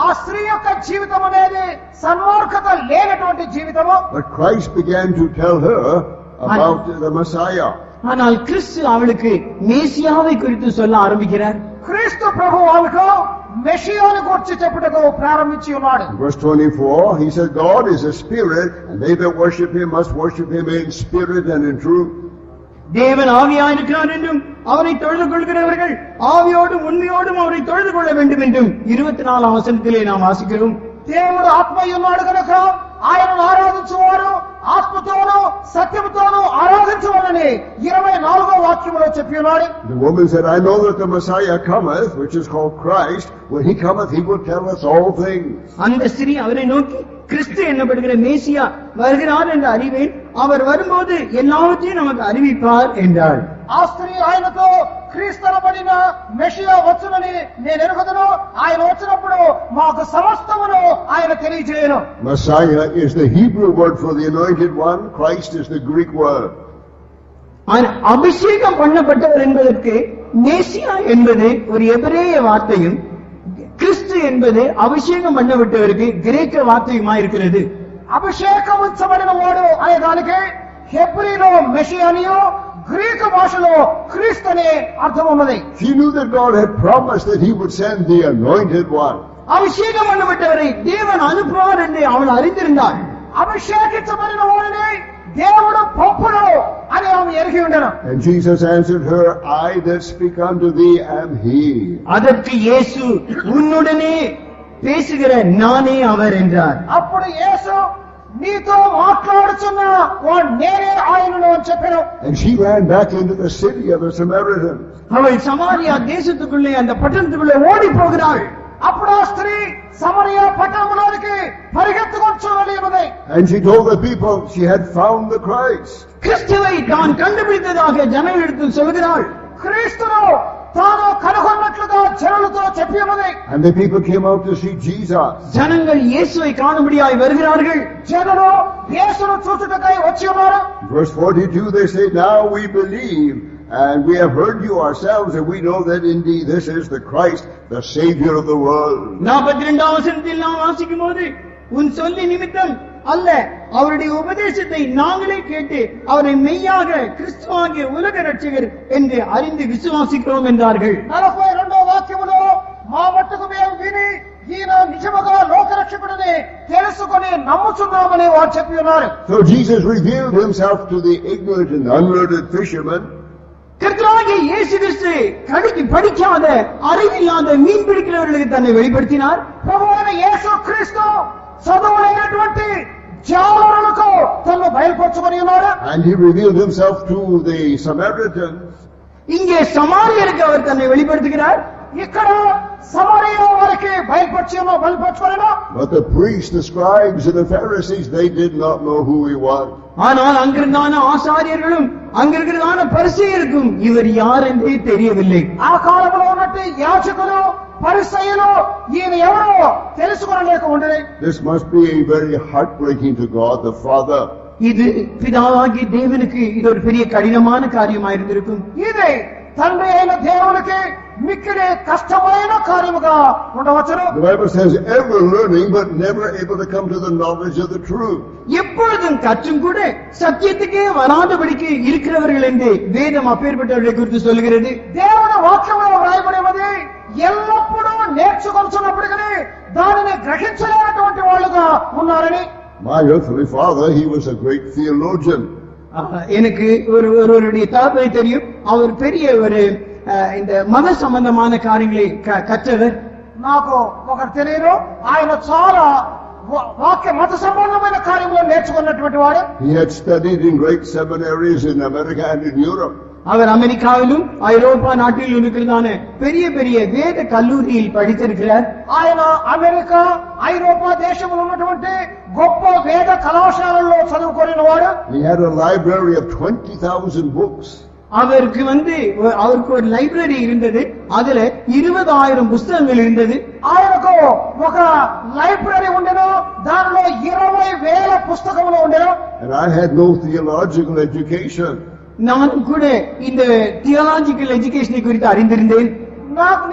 ఆ స్త్రీ యొక్క జీవితం అనేది సన్మార్గత లేనటువంటి జీవితము. But Christ began to tell her about the Messiah. ஆனால் கிறிஸ்து அவளுக்கு மேசியாவை குறித்து சொல்ல ஆரம்பிக்கிறார். క్రీస్తు ప్రభు ఆమెకు మెషియాను గురించి చెప్పుటకు ప్రారంభించి ఉన్నాడు. Verse 24, he said, God is a spirit, and they that worship him must worship him in spirit and in truth. தேவன் ஆவியாயிருக்கிறார் என்றும் அவரை தொழுது கொள்கிறவர்கள் ஆவியோடும் உண்மையோடும் அவரை தொழுது கொள்ள வேண்டும் என்றும் 24ஆம் வசனத்திலே நாம் வாசிக்கிறோம். దేవుడు ఆత్మయ్య ఉన్నాడు కనుక ఆయనను ఆరాధించువారు ఆత్మతోనూ సత్యముతోనూ ఆరాధించవాలని 24వ వాక్యములో చెప్పి ఉన్నాడు. The woman said, I know that the Messiah cometh, which is called Christ. When he cometh, he will tell us all things. அந்த ஸ்திரீ அவரை நோக்கி, கிறிஸ்து என்னப்படுகிற மேசியா வருகிறார் என்று அறிவேன், அவர் வரும்போது எல்லாவற்றையும் நமக்கு அறிவிப்பார் என்றாள். ఆ స్త్రీ ఆయనతో క్రీస్తునబడిన మెషియా వచ్చునని నేను ఎరుగుదును, ఆయన వచ్చినప్పుడు మాకు సమస్తమును ఆయన తెలియజేయను. Messiah is the Hebrew word for the anointed one. Christ is the Greek word. அபிஷேகம் பண்ணப்பட்டவர் என்பதற்கு மேசியா என்பது ஒரு எபிரேய வார்த்தையும், கிறிஸ்து என்பது அபிஷேகம் பண்ணப்பட்டவருக்கு கிரேக்க வார்த்தையுமா இருக்கிறது. అభిషేకం ఉంచబడిన వాడు అనే దానికి హెబ్రీలో మెషియానియో గ్రీకు భాషలో క్రీస్తు అనే అర్థం ఉన్నది. She knew that God had promised that he would send the anointed one. அபிஷேகம் பண்ணப்பட்டவரை தேவன் அனுப்புவார் என்று அவள் அறிந்திருந்தாள். అభిషేకించబడిన వాడిని దేవుడు పంపును అని ఆమె ఎరిగి ఉండను. And Jesus answered her, I that speak unto thee am he. அதற்கு இயேசு, உன்னுடனே பேசுகிற நானே அவர் என்றார். అప్పుడు యేసు నీతో మాట్లాడుచున్న వాడు నేనే ఆయనను అని చెప్పాను. And she ran back into the city of the Samaritans. அவள் சமாரியா தேசத்துக்குள்ளே அந்த பட்டணத்துக்குள்ளே ஓடி போகிறாள். అప్పుడు ఆ స్త్రీ సమరయ పట్టణంలోనికి పరిగెత్తుకొచ్చు వెళ్ళినది. And she told the people she had found the Christ. கிறிஸ்துவை தான் கண்டுபிடித்ததாக ஜனங்களிடத்தில் சொல்கிறாள். క్రీస్తును తాను కనుగొన్నట్లుగా జనులతో చెప్పి ఉన్నది. And the people came out to see Jesus. ஜனங்கள் இயேசுவை காணும்படியாய் வருகிறார்கள். జనులు యేసును చూచుటకై వచ్చి ఉన్నారు. Verse 42, they say, now we believe, and we have heard you ourselves, and we know that indeed this is the Christ, the Savior of the world. 42ஆம் வசனத்தில் நாம் வாசிக்கும் போது, உன் சொல்லி நிமித்தம் அல்ல, அவருடைய உபதேசத்தை நாங்களே கேட்டு அவரை மெய்யாக கிறிஸ்துவாகிய உலக ரட்சகர் என்று அறிந்து விசுவாசிக்கிறோம் என்றார்கள். 42వ వాక్యములో మా మట్టుకు మేము విని ఈయన నిజముగా లోకరక్షకుడని తెలుసుకొని నమ్ముచున్నామని వారు చెప్పి ఉన్నారు. So Jesus revealed himself to the ignorant and unlearned fishermen. கர்த்தராகிய இயேசு கிறிஸ்து படிக்காத அறிவில்லாத மீன் பிடிக்கிறவர்களுக்கு தன்னை வெளிப்படுத்தினார். ప్రభువైన యేసు క్రీస్తు చదువులైనటువంటి జాలరులకు తను బయలుపరచుకొని ఉన్నాడు. And he revealed himself to the Samaritans. இங்கே சமாரியருக்கு அவர் தன்னை வெளிப்படுத்துகிறார். ఇక్కడ సమరయ వారికి బయలుపరచుకొనెను. But the priests, the scribes, and the Pharisees, they did not know who he was. ஆனால் அங்கிருந்தான ஆசாரியர்களும் அங்கிருக்கிறதான பரிசேயருக்கும் இவர் யார் என்றே தெரியவில்லை. ఆ కాలంలో ఉన్నట్టు యాజకులు పరిసయ్యులు ఈయన ఎవరో తెలుసుకోలేక ఉండేది. This must be very heartbreaking to God the Father. இது பிதாவாகிய தேவனுக்கு இது ஒரு பெரிய கடினமான காரியமாயிருந்திருக்கும். ఇది తండ్రి అయిన దేవునికి మిక్కిలి కష్టమైన కార్యముగా ఉండవచ్చును. The Bible says ever learning but never able to come to the knowledge of the truth. எப்பொழுதும் கற்றும் கூட சத்தியத்துக்கே வராதபடிக்கு இருக்கிறவர்கள் என்று வேதம் அப்பேற்பட்டவர்களை குறித்து சொல்கிறது. దేవుని వాక్యంలో వ్రాయబడినది ఎల్లప్పుడూ నేర్చుకొనుచున్నప్పటికీ దానిని గ్రహించలేనటువంటి వాళ్ళుగా ఉన్నారని. My earthly father, he was a great theologian. எனக்கு ஒருவருடைய தாத்தனை தெரியும். அவர் பெரிய ஒரு இந்த மத சம்பந்தமான காரியங்களை கற்றவர். నాకు ఒకరు తెలియదు. ఆయన చాలా వాక్య మత సంబంధమైన కార్యములు నేర్చుకున్నటువంటి వాడు. He had studied in great seminaries in America and in Europe. அவர் அமெரிக்காவிலும் ஐரோப்பா நாட்டிலும் இருக்கிறதான பெரிய பெரிய வேத கல்லூரியில் படித்திருக்கிறார். ఆయన అమెరికా ఐరోపా దేశంలో ఉన్నటువంటి గొప్ప వేద కళాశాలల్లో చదువుకొనిన వాడు. He had a library of 20,000 books. அவருக்கு ஒரு லைப்ரரி இருந்தது. அதுல 20,000 புத்தகங்கள் இருந்தது. ఆయనకు ఒక లైబ్రరీ ఉండేను. దానిలో 20,000 పుస్తకములు ఉండేను. And I had no theological education. நானும் கூட இந்த தியாலஜிக்கல் எஜுகேஷனை குறித்து அறிந்திருந்தேன்.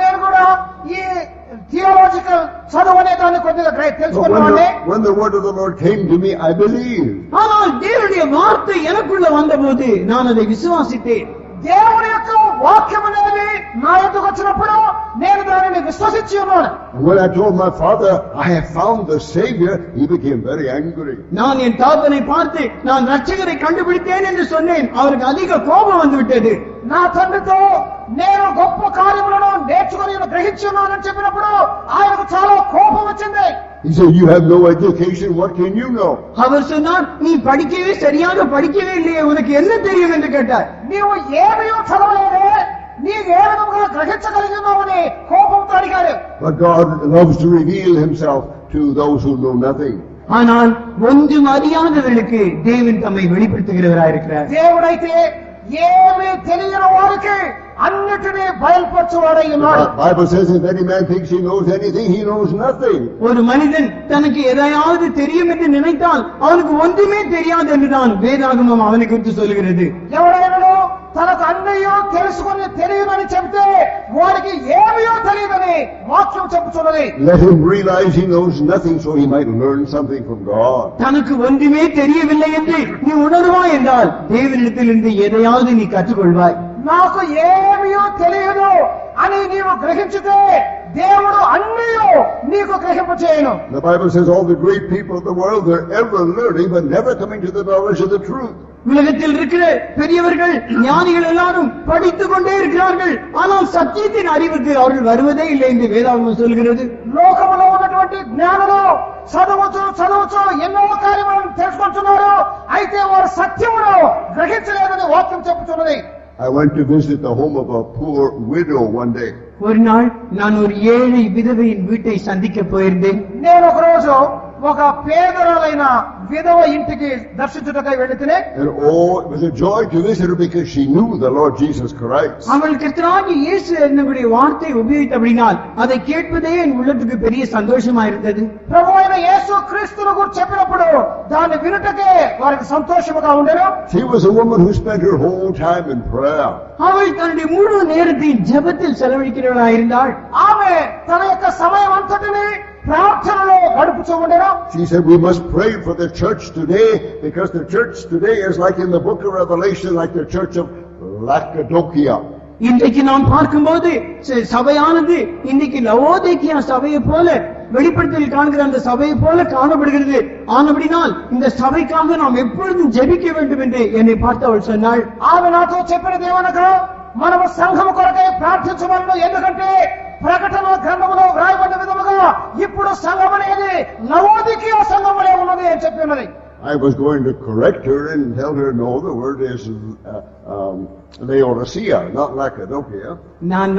నేను కూడా ఈ థియాలజికల్ చదువు అనే దాన్ని కొద్దిగా But తెలుసుకున్నాను. when the word of the Lord came to me, I believed. ஆனால் தேவனுடைய வார்த்தை எனக்குள்ள வந்தபோது நான் அதை விசுவாசித்தேன். దేవుని యొక్క వాక్యం అనేది నా ఎదుకు వచ్చినప్పుడు నేను దానిని విశ్వసించి ఉన్నాను. And when I told my father, I have found the Savior, he became very angry. நான் என் தாப்பனை பார்த்து நான் ரட்சகரை கண்டுபிடித்தேன் என்று சொன்னேன். அவருக்கு அதிக கோபம் வந்துவிட்டது. నా తండ్రితో నేను గొప్ప కార్యములను నేర్చుకుని గ్రహించి ఉన్నానని చెప్పినప్పుడు ఆయనకు చాలా కోపం వచ్చింది. He said, you have no education, what can you know? அவர் சொன்னார், நீ படிக்கவே சரியாக படிக்கவே இல்லையே, உனக்கு என்ன தெரியும் என்று கேட்டார். నీవు ఏమయో చదవలేదే, నీవు ఏ విధంగా గ్రహించగలిగినావని కోపంతో అడిగారు. But God loves to reveal himself to those who know nothing. ஆனால் ஒன்றும் அறியாதவர்களுக்கு தேவன் தம்மை வெளிப்படுத்துகிறவராயிருக்கிறார். దేవుడైతే ఏమీ తెలియని వారికి అన్నిటినీ బయలుపరచువాడై ఉన్నాడు. The Bible says if any man thinks he knows anything, he knows nothing. ஒரு மனிதன் தனக்கு எதையாவது தெரியும் என்று நினைத்தால் அவனுக்கு ஒன்றுமே தெரியாது என்றுதான் வேதாகமம் அவனை குறித்து சொல்லுகிறது. ఎవడైనా తనకు అన్నయ్యో తెలుసుకుని తెలియదని చెబితే వాడికి ఏమయో తెలియదని వాక్యం చెప్పుచున్నది. Let him realize he knows nothing so he might learn something from God. தனக்கு ஒன்றுமே தெரியவில்லை என்று நீ உணர்வாய் என்றால் தேவனிடத்திலிருந்து எதையாவது நீ கற்றுக்கொள்வாய். నాకు ఏమయో తెలియదు అని నీవు గ్రహించితే దేవుడు అన్నయ్యో నీకు గ్రహింపచేయను. The Bible says all the great people of the world, they're ever learning but never coming to the knowledge of the truth. உலகத்தில் இருக்கிற பெரியவர்கள் ஞானிகள் எல்லாரும் படித்துக் கொண்டே இருக்கிறார்கள், ஆனால் சத்தியத்தின் அறிவுக்கு அவர்கள் வருவதே இல்லை என்று வேதாகமம் சொல்கிறது. లోకములో ఉన్నటువంటి జ్ఞానులు చదువుచు ఎన్నో కార్యములను తెలుసుకుంటున్నారు, అయితే వారు సత్యమును గ్రహించలేదని వాక్యం చెప్పుచున్నది. I went to visit the home of a poor widow one day. ஒரு நாள் நான் ஒரு ஏழை விதவையின் வீட்டை சந்திக்க போயிருந்தேன். నేను ఒక రోజు ఒక పేదరాలైన విధవ ఇంటికి దర్శించుటకై వెళితే, And oh, it was a joy to visit her because she knew the Lord Jesus Christ. அவள் கர்த்தராகிய இயேசு என்னுடைய வார்த்தை உபயோகித்தபடினால் அதை கேட்பதே என் உள்ளத்துக்கு பெரிய சந்தோஷமா இருந்தது. ప్రభు అయిన యేసు క్రీస్తును గురించి చెప్పినప్పుడు దాన్ని వినుటకే వారికి సంతోషముగా ఉండెను. She was a woman who spent her whole time in prayer. அவள் தன்னுடைய முழு நேரத்தையும் ஜெபத்தில் செலவழிக்கிறவளாயிருந்தாள். ఆమె తన యొక్క సమయం అంతటిని ప్రార్థనలో గడుపుచూ ఉండెను. She said we must pray for the church today because the church today is like in the book of Revelation, like the church of Laodicea. இன்றைக்கு நாம் பார்க்கும்போது சபையானது இன்னைக்கு லவோதிக்கேயா சபையை போல வெளிப்படுத்தல் காண்கிற அந்த சபையை போல காணப்படுகிறது. ஆனபடினால் இந்த சபைக்காக நாம் எப்பொழுதும் ஜெபிக்க வேண்டும் என்று என்னை பார்த்து அவள் சொன்னாள். ఆమె నాతో చెప్పినది ఏమనగా మనము సంఘము కొరకై ప్రార్థించవలను, ఎందుకంటే ప్రకటన గ్రంథములో వ్రాయబడిన విధముగా ఇప్పుడు సంఘం అనేది లవోదికీయ సంఘములే ఉన్నది అని చెప్పి ఉన్నది. I was going to correct her and tell her no, the word is Laodicea, not Laodicea. நான்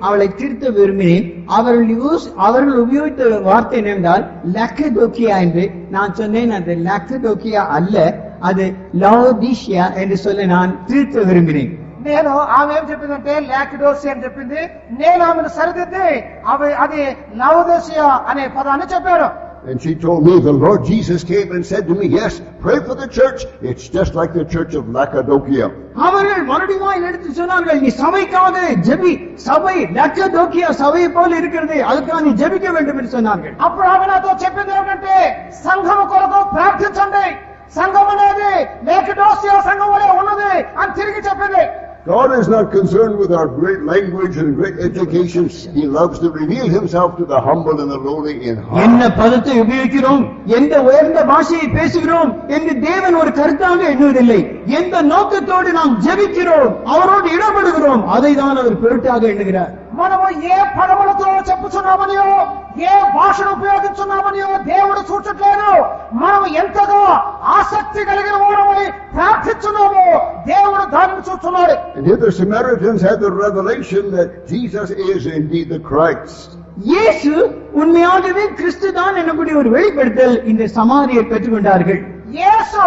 அவளை திருத்த விரும்பினேன். அவர்கள் உபயோகித்த வார்த்தை என்னென்றால் லக்கதோக்கியா என்று. நான் சொன்னேன் அது லக்கதோக்கியா அல்ல, அது லவோதிஷியா என்று சொல்ல நான் திருத்த விரும்பினேன். నేను ఆమె ఏం చెప్పిందంటే లాకిడోసియా అని చెప్పింది. నేను ఆమెను సరిదిద్ది అది లవోదిషియా అనే పదాన్ని చెప్పాను. And she told me the Lord Jesus came and said to me, yes, pray for the church. It's just like the church of Laodicea. அவர்கள் மறுபடியும் எடுத்து சொன்னார்கள், நீ சபைக்காக ஜெபி, சபை லக்கதோக்கியா சபையை போல இருக்கிறது, அதுக்காக நீ ஜெபிக்க வேண்டும் என்று சொன்னார்கள். అప్పుడు ఆమె నాతో చెప్పింది ఏమిటంటే సంఘము కొరకు ప్రార్థించండి, సంఘం అనేది లాకిడోసియా సంఘం వలె ఉన్నది అని తిరిగి చెప్పింది. God is not concerned with our great language and great education. He loves to reveal himself to the humble and the lowly in என்ன heart. பதத்தை உபயோகிக்கிறோம், எந்த உயர்ந்த பாஷையை பேசுகிறோம் என்று தேவன் ஒரு கருத்தாக எண்ணுவதில்லை. எந்த நோக்கத்தோடு நாம் ஜெபிக்கிறோம், அவரோடு இடப்படுகிறோம், அதை தான் அவர் பொருட்டாக எண்ணுகிறார். మనము ఏ పదములతో చెప్పుచున్నామనియో, ఏ భాషను ఉపయోగించున్నామనియో దేవుడు చూచట్లేదు. మనము ఎంతగా ఆసక్తి కలిగిన వారమని ప్రార్థిస్తున్నామో దేవుడు దానిని చూస్తున్నాడు. And here the Samaritans had the revelation that Jesus is indeed the Christ. இயேசு உண்மையாகவே கிறிஸ்து தான் எனக்கூடிய ஒரு வெளிப்படுத்தல் இந்த சமாரியர் பெற்றுக்கொண்டார்கள். యేసు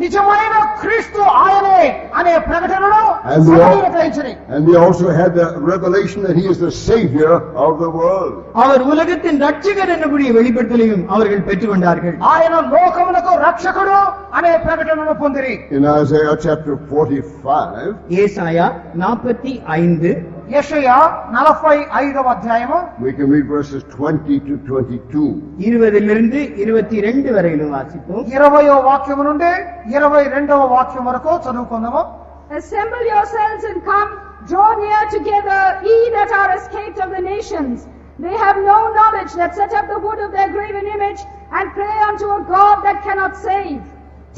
నిజమైన క్రీస్తు ఆయనే అనే ప్రకటనను And we సభలో గ్రహించని. also had the revelation that he is the Savior of the world. அவர் உலகத்தின் ரட்சகர் என்னக்கூடிய வெளிப்படுத்தலையும் அவர்கள் பெற்றுக்கொண்டார்கள். ఆయన లోకములకు రక్షకుడు అనే ప్రకటనను పొందిరి. In Isaiah chapter 45, ஏசாயா 45 యెషయా 45వ అధ్యాయము we can read verses 20 to 22. 20 22 வரையிலும் வாசிப்போம். 20వ వాక్యము నుండి 22వ వాక్యం వరకు చదువుకుందాము. Assemble yourselves and come, draw near together, ye that are escaped of the nations. They have no knowledge that set up the wood of their graven image, and pray unto a God that cannot save.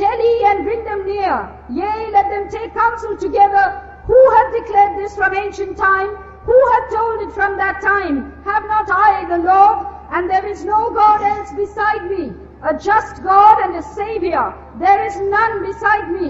Tell ye and bring them near, yea, let them take counsel together. Who hath declared this from ancient time? Who hath told it from that time? Have not I the Lord? And there is no God else beside me, a just God and a Saviour. There is none beside me.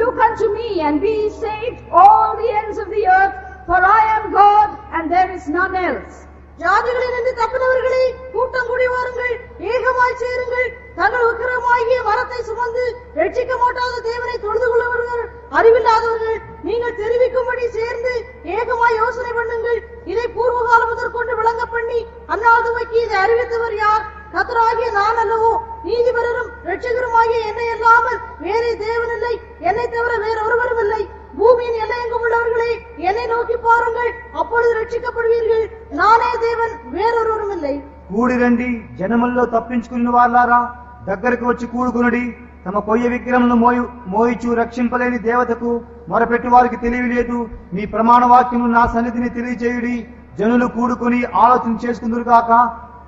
Look unto me and be ye saved, all the ends of the earth, for I am God and there is none else. ஜாதிகளிலிருந்து தப்பினவர்களே, கூட்டம் கூடி வாருங்கள், ஏகமாய் சேருங்கள். தங்கள் உக்கிரமாகிய மரத்தை சுமந்து ரட்சிக்க மாட்டாத தேவனை தொழுது கொள்ளுவர்கள் அறிவில்லாதவர்கள், நீங்கள் தெரிவிக்கும்படி சேர்ந்து ஏகமாய் யோசனை பண்ணுங்கள். இதை பூர்வ காலம் முதற்கொண்டு விளங்க பண்ணி அந்நாதுமைக்கு இதை அறிவித்தவர் யார்? கர்த்தராகிய நான் அல்லவோ? நீதிபரரும் ரட்சகருமாகிய என்னை அல்லாமல் வேறே தேவனில்லை, என்னை தவிர வேறொருவரும் இல்லை. பூமியின் எல்லையெங்கும் உள்ளவர்களே, என்னை நோக்கி பாருங்கள், அப்பொழுது ரட்சிக்கப்படுவீர்கள். நானே தேவன், வேறொருவரும் இல்லை. కూడిరండి, జనముల్లో తప్పించుకున్న వాళ్ళారా, దగ్గరకు వచ్చి కూడుకునుడి. తమ కొయ్య విగ్రహములను మోయిచు రక్షింపలేని దేవతకు మొరపెట్టు వారికి తెలివి లేదు. మీ ప్రమాణ వాక్యములు నా సన్నిధిని తెలియజేయుడి. జనులు కూడుకుని ఆలోచన చేసుకుందురు కాక,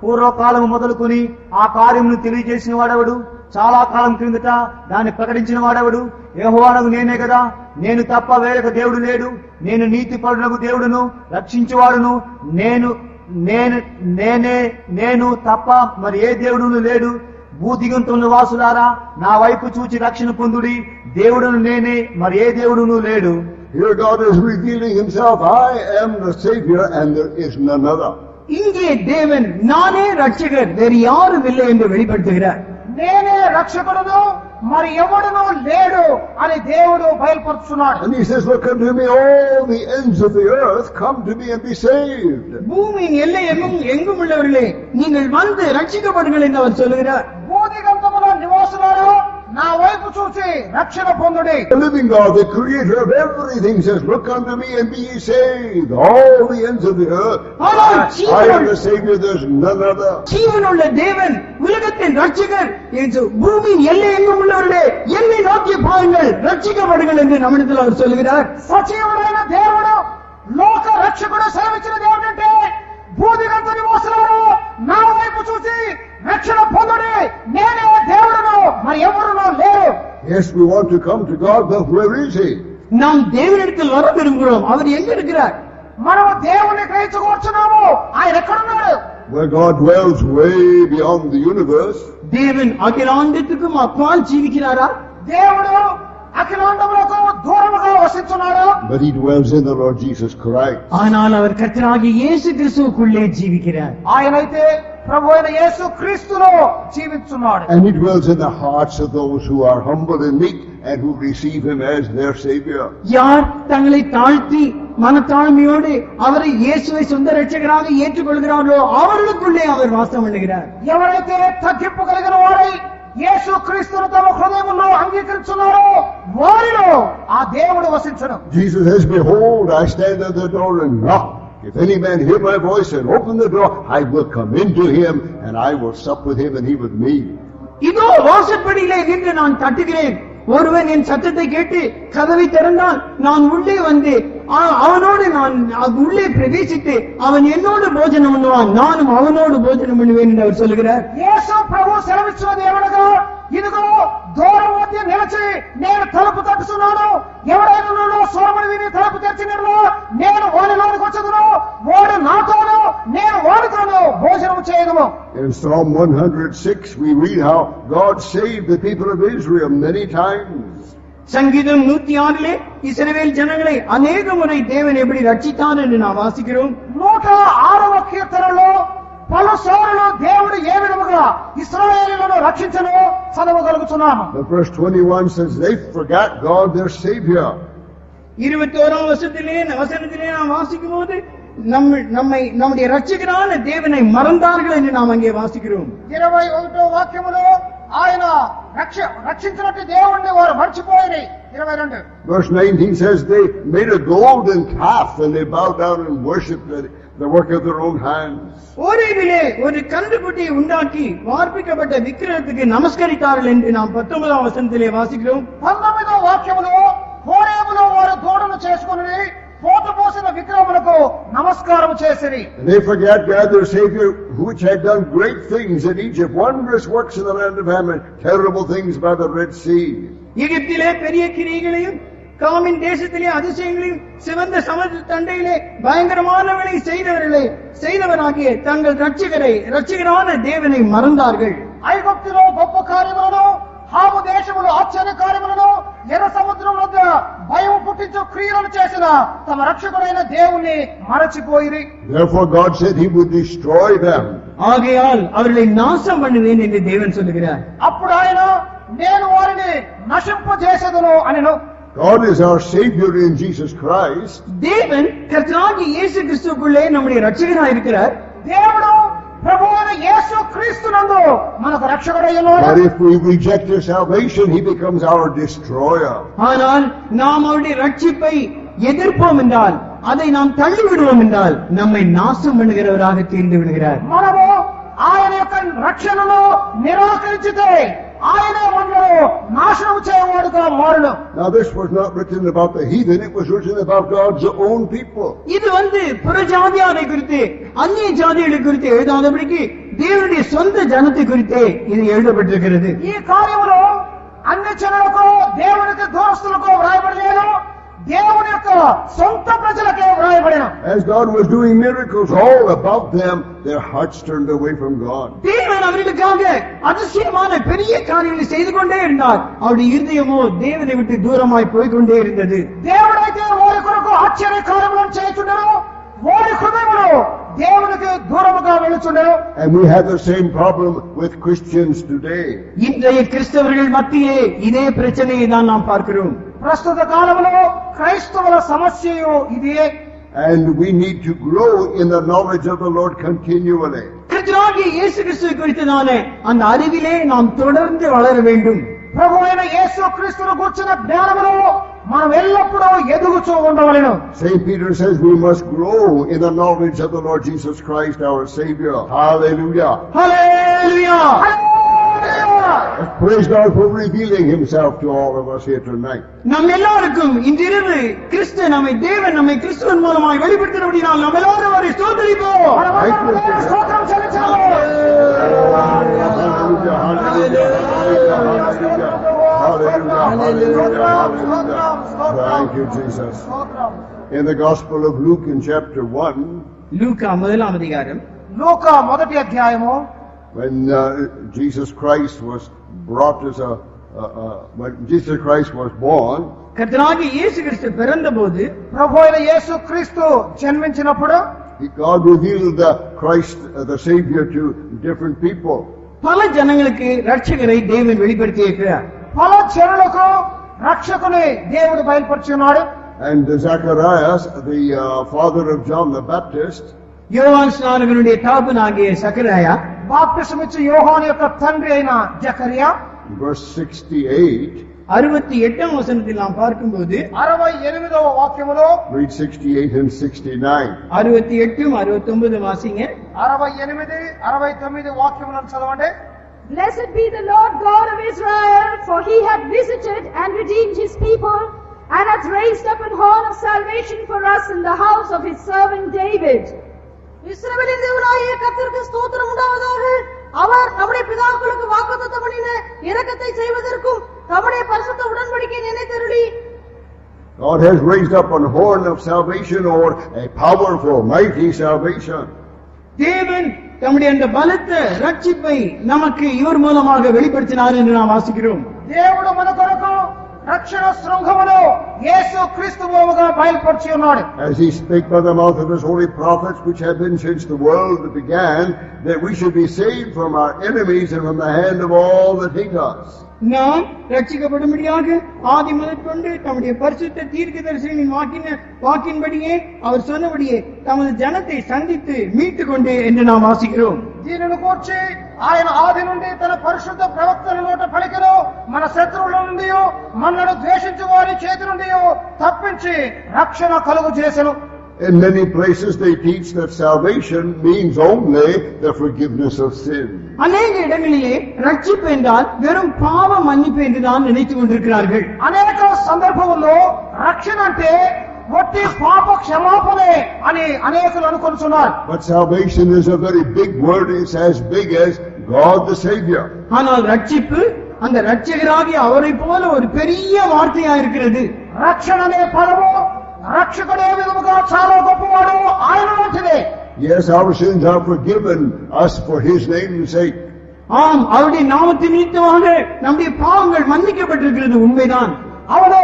పూర్వకాలము మొదలుకొని ఆ కార్యమును తెలియజేసిన వాడెవడు? చాలా కాలం క్రిందట దాన్ని ప్రకటించిన వాడెవడు? యెహోవానగు నేనే కదా, నేను తప్ప వేరొక దేవుడు లేడు. నేను నీతిపరునగు దేవుడును, రక్షించువాడును. నేను తప్ప మరి ఏ దేవుడును లేడు. భూదిగంతముల వాసులారా, నా వైపు చూచి రక్షణ పొందుడి. దేవుడును నేనే, మరి ఏ దేవుడును లేడు. Here God is revealing himself. I am the Savior and there is none other. இங்கே தேவன் நானே ரட்சகர், வேறு யாரும் இல்லை என்று வெளிப்படுத்துகிறார். నేనే రక్షకుడును, మరి ఎవడును లేడు అని దేవుడు బయలుపరుచున్నాడు. And he says, look unto me, all the ends of the earth, come to me and be saved. பூமியின் எல்லை எங்கும் உள்ளவர்களே, நீங்கள் வந்து ரட்சிக்கப்படுங்கள் என்று அவர் சொல்லுகிறார். భూదిగంతముల నివాసులారు, నా వైపు చూసి రక్షణ పొందుడి. The living God, the creator of everything, says, look unto me and be ye saved, all the ends of the earth. I am the Savior, there's none other. ஜீவனுள்ள தேவன், உலகத்தின் ரட்சகர் என்று பூமியின் எல்லை எங்கும் உள்ளவர்களே, என்னை நோக்கி பாருங்கள், ரட்சிக்கப்படுங்கள் என்று நம்மிடத்தில் அவர் சொல்லுகிறார். సజీవుడైన దేవుడు, లోక రక్షకుడు సెలవిచ్చిన దేవుడు అంటే, భూదిగంత నివాసులారు నా వైపు చూసి రక్షణ పొందుడి, నేనే దేవుడును, మరి ఎవరునూ లేరు. Yes, we want to come to God, but where is he? நாம் தேவனிடத்தில் வர விரும்புகிறோம், அவர் எங்க இருக்கிறார்? మనము దేవుణ్ణి గ్రహించుకోవచ్చున్నాము, ఆయన ఎక్కడున్నాడు? Where God dwells way beyond the universe. தேவன் அகிலாண்டத்துக்கும் அப்பால் ஜீவிக்கிறாரா? దేవుడు అఖిలాండములకు దూరముగా వసించున్నాడు. But he dwells in the Lord Jesus Christ. ஆனால் அவர் கர்த்தராகிய இயேசு கிறிஸ்துவுக்குள்ளே ஜீவிக்கிறார். ఆయనైతే ప్రభు అయిన యేసు క్రీస్తులో జీవించున్నాడు. And he dwells in the hearts of those who are humble and meek and who receive him as their Savior. யார் தங்களை தாழ்த்தி மனத்தாழ்மையோடு அவரை இயேசுவை சொந்த இரட்சகராக ஏற்றுக்கொள்கிறார்களோ அவர்களுக்குள்ளே அவர் வாசம் பண்ணுகிறார். ఎవరైతే తగ్గింపు కలిగిన వారై యేసు క్రీస్తును తమ హృదయములో అంగీకరించున్నారో వారిలో ఆ దేవుడు వసించును. Jesus says, behold, I stand at the door and knock. If any man hear my voice and open the door, I will come into him and I will sup with him and he with me. இதோ வாசற்படியிலே நின்று நான் தட்டுகிறேன், ஒருவன் என் சத்தத்தை கேட்டு கதவை திறந்தால் நான் உள்ளே வந்து அவனோடு நான் உள்ளே பிரவேசித்து அவன் என்னோடு போஜனம் பண்ணுவான், நானும் அவனோடு போஜனம் பண்ணுவேன் என்று அவர் சொல்லுகிறார். యేసు ప్రభు సెలవిచ్చినది ఏమనగా, ఇదిగో దూరం మధ్య నిలిచి నేను తలుపు తట్టుచున్నాను, ఎవడైనా స్వరమును విని తలుపు తెరిచినట్లా నేను వానిలోనికి వచ్చేదను, వాడు నాతోను నేను వాడితోను భోజనం చేయగలను. In Psalm 106 we read how God saved the people of Israel many times. சங்கீதம் 106 இஸ்ரவேல் ஜனங்களை அநேக முறை தேவன் எப்படி ரட்சித்தார் என்று நாம் வாசிக்கிறோம். 106వ కీర్తనలో పలుసార్లు దేవుడు ఏ విధముగా ఇశ్రాయేలులను రక్షించను చదవగలుగుతున్నాము. But verse 21 says they forgot God their Savior. 21ஆம் வசனத்திலே நாம் வாசிக்கும் போது நம்முடைய ரட்சகரான தேவனை மறந்தார்கள் என்று நாம் அங்கே வாசிக்கிறோம். 21వ వాక్యములో ఆయన రక్షించినట్టు దేవుణ్ణి వారు మర్చిపోయి 22. Verse 19 says they made a golden calf and they bowed down and worshipped the work of their own hands. ஓரேபிலே ஒரு கன்றுக்குட்டியை உண்டாக்கி வார்ப்பிக்கப்பட்ட விக்கிரகத்துக்கு நமஸ்கரித்தார்கள் என்று நாம் 19ஆம் வசனத்திலே வாசிக்கிறோம். 19వ వాక్యములో హోరేబులో వారు దూడను చేసుకుని పోత పోసిన విగ్రహములకు నమస్కారం చేసిరి. They forget God their Savior, which had done great things in Egypt, wondrous works in the land of Ham, and terrible things by the Red Sea. எகிப்திலே பெரிய கிரியைகளையும் காமின் தேசத்திலே அதிசயங்களையும் சிவந்த சமுத்திர தண்டையிலே பயங்கரமானவர்களை செய்தவராகிய தங்கள் ரட்சகரான தேவனை மறந்தார்கள். ఐగుప్తులో గొప్ప కార్యములను హాము దేశములో ఆశ్చర్య కార్యములను ఎర్ర సముద్రం వద్ద భయం పుట్టించు క్రియలను చేసిన తమ రక్షకుడైన దేవుణ్ణి మరచిపోయిరి. Therefore God said he would destroy them. ஆகையால் அவர்களை நாசம் பண்ணுவேன் என்று தேவன் சொல்லுகிறார். అప్పుడు ఆయన నేను వారిని నశింపజేసేదను అనెను. God is our Savior in Jesus Christ. தேவன் கர்த்தராகிய இயேசு கிறிஸ்துவுக்குள்ளே நம்முடைய ரட்சகராய் இருக்கிறார். దేవుడు ప్రభువైన యేసు క్రీస్తునందు మనకు రక్షకుడై ఉన్నాడు. But if we reject his salvation, he becomes our destroyer. ஆனால் நாம் அவருடைய ரட்சிப்பை எதிர்ப்போம் என்றால், அதை நாம் தள்ளி விடுவோம் என்றால், நம்மை நாசம் பண்ணுகிறவராக தீர்ந்து விடுகிறார். మనము ఆయన యొక్క రక్షణను నిరాకరించితే ఆయనే మనను నాశనం చేయవాడుగా మారును. Now this was not written about the heathen, it was written about God's own people. இது புறஜாதியாரை குறித்து, அந்நிய ஜாதிகளை குறித்து எழுதாதபடிக்கு தேவனுடைய சொந்த ஜனத்தை குறித்தே இது எழுதப்பட்டிருக்கிறது. ఈ కార్యములో అన్ని జనులకు దేవునికి దూరస్తులకు వ్రాయబడలేదు, దేవుని యొక్క సొంత ప్రజలకే వ్రాయబడిన. As God was doing miracles all above them, their hearts turned away from God. தேவன் அவர்களுக்காக அதிசயமான பெரிய காரியங்களை செய்து கொண்டே இருந்தார். அவருடைய இருதயமோ தேவனை விட்டு தூரமாய் போய்கொண்டே இருந்தது. దేవుడైతే వారి కొరకు ఆశ్చర్య కార్యములను చేయుచుండెను, వారి హృదయములు దేవునికి దూరముగా వెళుచుండెను. And we have the same problem with Christians today. இன்றைய கிறிஸ்தவர்கள் மத்தியே இதே பிரச்சனையை தான் நாம் பார்க்கிறோம். ప్రస్తుత కాలంలో క్రైస్తవుల సమస్యయు ఇదే. And we need to grow in the knowledge of the Lord continually. கர்த்தராகிய இயேசு கிறிஸ்துவை குறித்ததான அந்த அறிவிலே நாம் தொடர்ந்து வளர வேண்டும். ప్రభువైన యేసు క్రీస్తును గూర్చిన జ్ఞానములో మనం ఎల్లప్పుడూ ఎదుగుచూ ఉండవలెను. St. Peter says we must grow in the knowledge of the Lord Jesus Christ, our Savior. Hallelujah. Hallelujah. Let's praise God for revealing himself to all of us here tonight. நம் எல்லாருக்கும் இன்றிரவு தேவன் நம்மை கிறிஸ்துவின் மூலமாய் வெளிப்படுத்தினபடியால் நாம் எல்லாரும் அவரை ஸ்தோத்திரிப்போம். స్తోత్రం చెల్లించాలి. Hallelujah, hallelujah, hallelujah, hallelujah, hallelujah. Thank you, Jesus. In the Gospel of Luke in chapter 1, லூக்கா 1ஆம் அதிகாரம், లూకా 1వ అధ్యాయము, when Jesus Christ was brought as when Jesus Christ was born, கர்த்தராகிய இயேசு கிறிஸ்து பிறந்தபோது ప్రభు అయిన యేసు క్రీస్తు జన్మించినప్పుడు God revealed the Christ, the Savior, to different people. பல ஜனங்களுக்கு ரட்சகரை தேவன் வெளிப்படுத்தி இருக்கிறார். పల జనులకు రక్షకుని దేవుడు బయలుపరిచి ఉన్నాడు. And Zacharias, the father of John the Baptist, யோவான் ஸ்நானகனுடைய தகப்பனாகிய சக்கராயா, బాప్తిసమిచ్చు యోహాను యొక్క తండ్రి అయిన జకరియా, verse 68, 68ஆம் வசனத்தில் நாம் பார்க்கும்போது 68వ వాక్యములో, read 68 and 69. 68 69 வாசிங்க. 68 69 వాక్యములను చదవండి. Blessed be the Lord God of Israel, for he hath visited and redeemed his people, and hath raised up an horn of salvation for us in the house of his servant David. இஸ்ரவேலின் தேவனாகிய கர்த்தருக்கு ஸ்தோத்திரம் உண்டாவதாக. அவர் நம்முடைய பிதாக்களுக்கு வாக்குத்தத்தம் பண்ணின இரக்கத்தை செய்வதற்கும் நம்முடைய பரிசுத்த உடன்படிக்கை நினைத்தருளி, God has raised up an horn of salvation, or a powerful, mighty salvation. தேவன் தம்முடைய அந்த பலத்த ரட்சிப்பை நமக்கு இவர் மூலமாக வெளிப்படுத்தினார் என்று நாம் வாசிக்கிறோம். దేవుడు మన కొరకు రక్షణ శృంఖమును యేసు క్రీస్తు మూలముగా బయలుపరిచి ఉన్నాడు. As he spake by the mouth of his holy prophets, which have been since the world began, that we should be saved from our enemies and from the hand of all that hate us. நாம் ரட்சிக்கப்படும்படியாக ஆதி முதற்கொண்டு தம்முடைய பரிசுத்த தீர்க்கதரிசியின் வாக்கின்படியே அவர் சொன்னபடியே தமது ஜனத்தை சந்தித்து மீட்டு கொண்டு என்று நாம் வாசிக்கிறோம். దీనిని కూర్చి ఆయన ఆది నుండి తన పరిశుద్ధ ప్రవక్తల నోట పలికెను, మన శత్రువుల నుండి మనలను ద్వేషించు వారి చేతి నుండి తప్పించి రక్షణ కలుగు చేసెను. In many places they teach that salvation means only the forgiveness of sin. அநேக இடங்களிலே ரட்சிப்பு என்றால் வெறும் பாவ மன்னிப்பு என்றுதான் நினைத்துக் கொண்டிருக்கிறார்கள். అనేక సందర్భముల్లో రక్షణ అంటే ఒట్టి పాప క్షమాపణే అని అనేకులు అనుకుంటున్నారు. But salvation is a very big word. It's as big as God the Savior. ஆனால் ரட்சிப்பு அந்த ரட்சகராகிய அவரை போல ஒரு பெரிய வார்த்தையா இருக்கிறது. రక్షణ అనే పదము రక్షకుడే విధముగా చాలా గొప్పవాడు, ఆయన వంటిదే. Yes, our sins are forgiven us for His name's sake. ஆம், அவருடைய நாமத்தின் நிமித்தமாக நம்முடைய பாவங்கள் மன்னிக்கப்பட்டிருக்கிறது, உண்மைதான். అవును,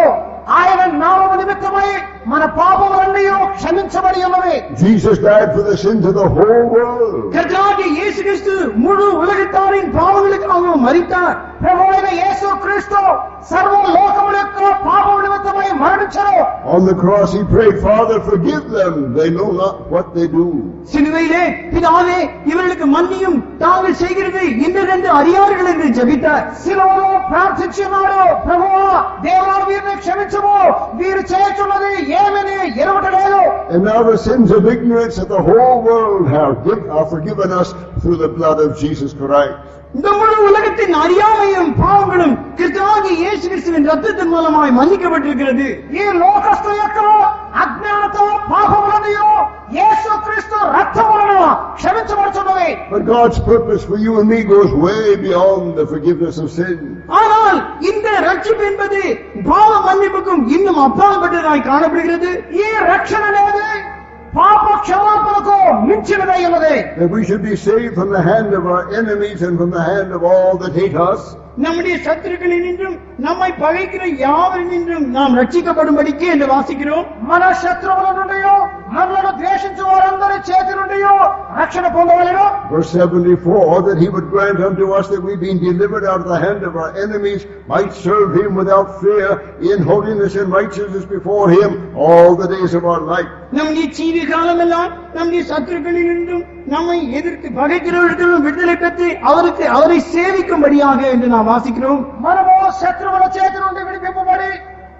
ఆయన నామము నిమిత్తమై మన పాపములన్నీ క్షమించబడి ఉన్నవి. Jesus died for the sins of the whole world. கர்த்தராகிய இயேசு கிறிஸ்து முழு உலகத்தாரின் பாவங்களுக்காக மரித்தார். ప్రభువైన యేసు క్రీస్తు సర్వ లోకముల యొక్క పాపముల నిమిత్తమై మరణించారు. On the cross He prayed, Father, forgive them. They know not what they do. சிலுவையிலே பிதாவே இவர்களுக்கு மன்னியும், தாங்கள் செய்கிறது இன்னதென்று அறியார்கள் என்று ஜெபித்தார். శిలువలో ప్రార్థించినాడు, ప్రభువా దేవా వీరిని క్షమించుము, వీరు చేయుచున్నది ఏమని ఎరుగటలేదు. And now the sins of ignorance of the whole world are forgiven us through the blood of Jesus Christ. இந்த முழு உலகத்தின் அறியாமையும் பாவங்களும் கிறிஸ்துவாகிய இயேசு கிறிஸ்துவின் ரத்தத்தின் மூலமாய் மன்னிக்கப்பட்டிருக்கிறது. ఈ లోకస్తు యొక్క అజ్ఞానత పాపములను యేసు క్రీస్తు రక్తములను క్షమించబడుచున్నవి. But God's purpose for you and me goes way beyond the forgiveness of sin. ஆனால் இந்த ரட்சிப்பு என்பது பாவ மன்னிப்புக்கும் இன்னும் அப்பாற்பட்டதாய் காணப்படுகிறது. ఈ రక్షణ అనేది పాప క్షమాపణకు మించినదై ఉన్నది. That we should be saved from the hand of our enemies and from the hand of all that hate us. நம்முடைய சத்துருக்களினின்றும் நம்மை பகைக்கிற யாவரினின்றும் நாம் ரட்சிக்கப்படும்படிக்கு என்று வாசிக்கிறோம். మన శత్రువుల నుండి మనలను ద్వేషించు వారందరి చేతి నుండి రక్షణ పొందవలెను. Verse 74, that He would grant unto us that we being delivered out of the hand of our enemies might serve Him without fear in holiness and righteousness before Him all the days of our life. நம்முடைய ஜீவி காலமெல்லாம் நம்முடைய சத்துருக்களிலிருந்தும் நம்மை எதிர்த்து பகைக்கிறவர்களும் விடுதலை பெற்று அவரை சேவிக்கும்படியாக என்று நாம் வாசிக்கிறோம். మనము శత్రువుల చేతి నుండి విడిపింపబడి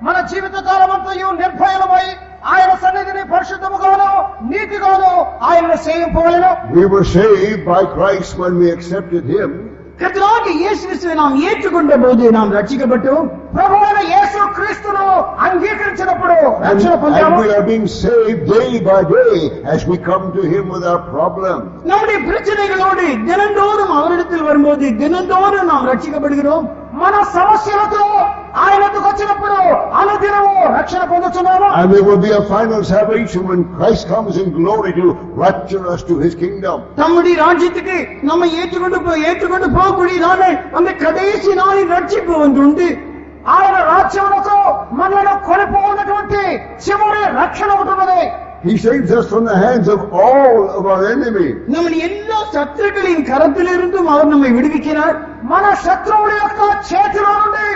మన జీవిత కాలమంతయు నిర్భయమై ఆయన సన్నిధిని పరిశుద్ధముగాను నీతిగాను ఆయనను సేవింపవలెను. We were saved by Christ when we accepted Him. கர்த்தராகிய இயேசு கிறிஸ்துவை நாம் ஏற்றுக்கொண்ட போது நாம் ரட்சிக்கப்பட்டோம். ప్రభువైన యేసు క్రీస్తును అంగీకరించినప్పుడు రక్షణ And పొందాము. we are being saved day by day as we come to Him with our problems. நம்முடைய பிரச்சனைகளோடு தினந்தோறும் அவரிடத்தில் வரும்போது தினந்தோறும் நாம் ரட்சிக்கப்படுகிறோம். మన సమస్యలతో ఆయనకు వచ్చినప్పుడు అనుదినము రక్షణ పొందుతున్నాము. And there will be a final salvation when Christ comes in glory to rapture us to His kingdom. தம்முடைய ராஜ்யத்துக்கு நம்மை ஏற்றுக்கொண்டு போகக்கூடியதான அந்த கடைசி நாளின் ரட்சிப்பு ஒன்று உண்டு. ఆయన రాజ్యములకు మనలను కొనిపోయినటువంటి చివరి రక్షణ ఉంటున్నది. He saves us from the hands of all of our enemies. நம்முடைய எல்லா சத்துருக்களின் கரத்திலிருந்தும் அவர் நம்மை விடுவிக்கிறார். మన శత్రువుల యొక్క చేతిలో నుండి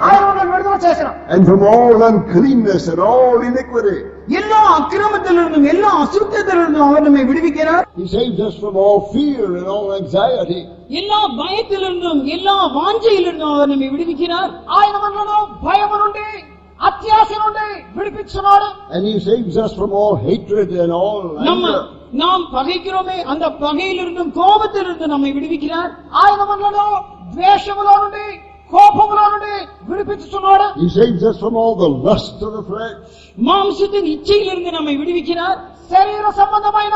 ఆయన మనల్ని విడుదల చేసిన. And from all uncleanness and all iniquity. எல்லா அக்கிரமத்திலிருந்தும் எல்லா அசுத்தத்திலிருந்தும் அவர் நம்மை விடுவிக்கிறார். He saves us from all fear and all anxiety. எல்லா பயத்திலிருந்தும் எல்லா வாஞ்சையிலிருந்தும் அவர் நம்மை விடுவிக்கிறார். ఆయన మనలను భయము నుండి అత్యాశ నుండి విడిపించున్నాడు. And He saves us from all hatred and all anger. நாம் பகைக்கிறோமே அந்த பகையிலிருந்தும் கோபத்திலிருந்தும் நம்மை விடுவிக்கிறார். ఆయన మనలను ద్వేషములో నుండి కోపములో నుండి విడిపించుచున్నాడు. He saves us from all the lust of the flesh. மாம்சத்தின் இச்சையிலிருந்து நம்மை விடுவிக்கிறார். శరీర సంబంధమైన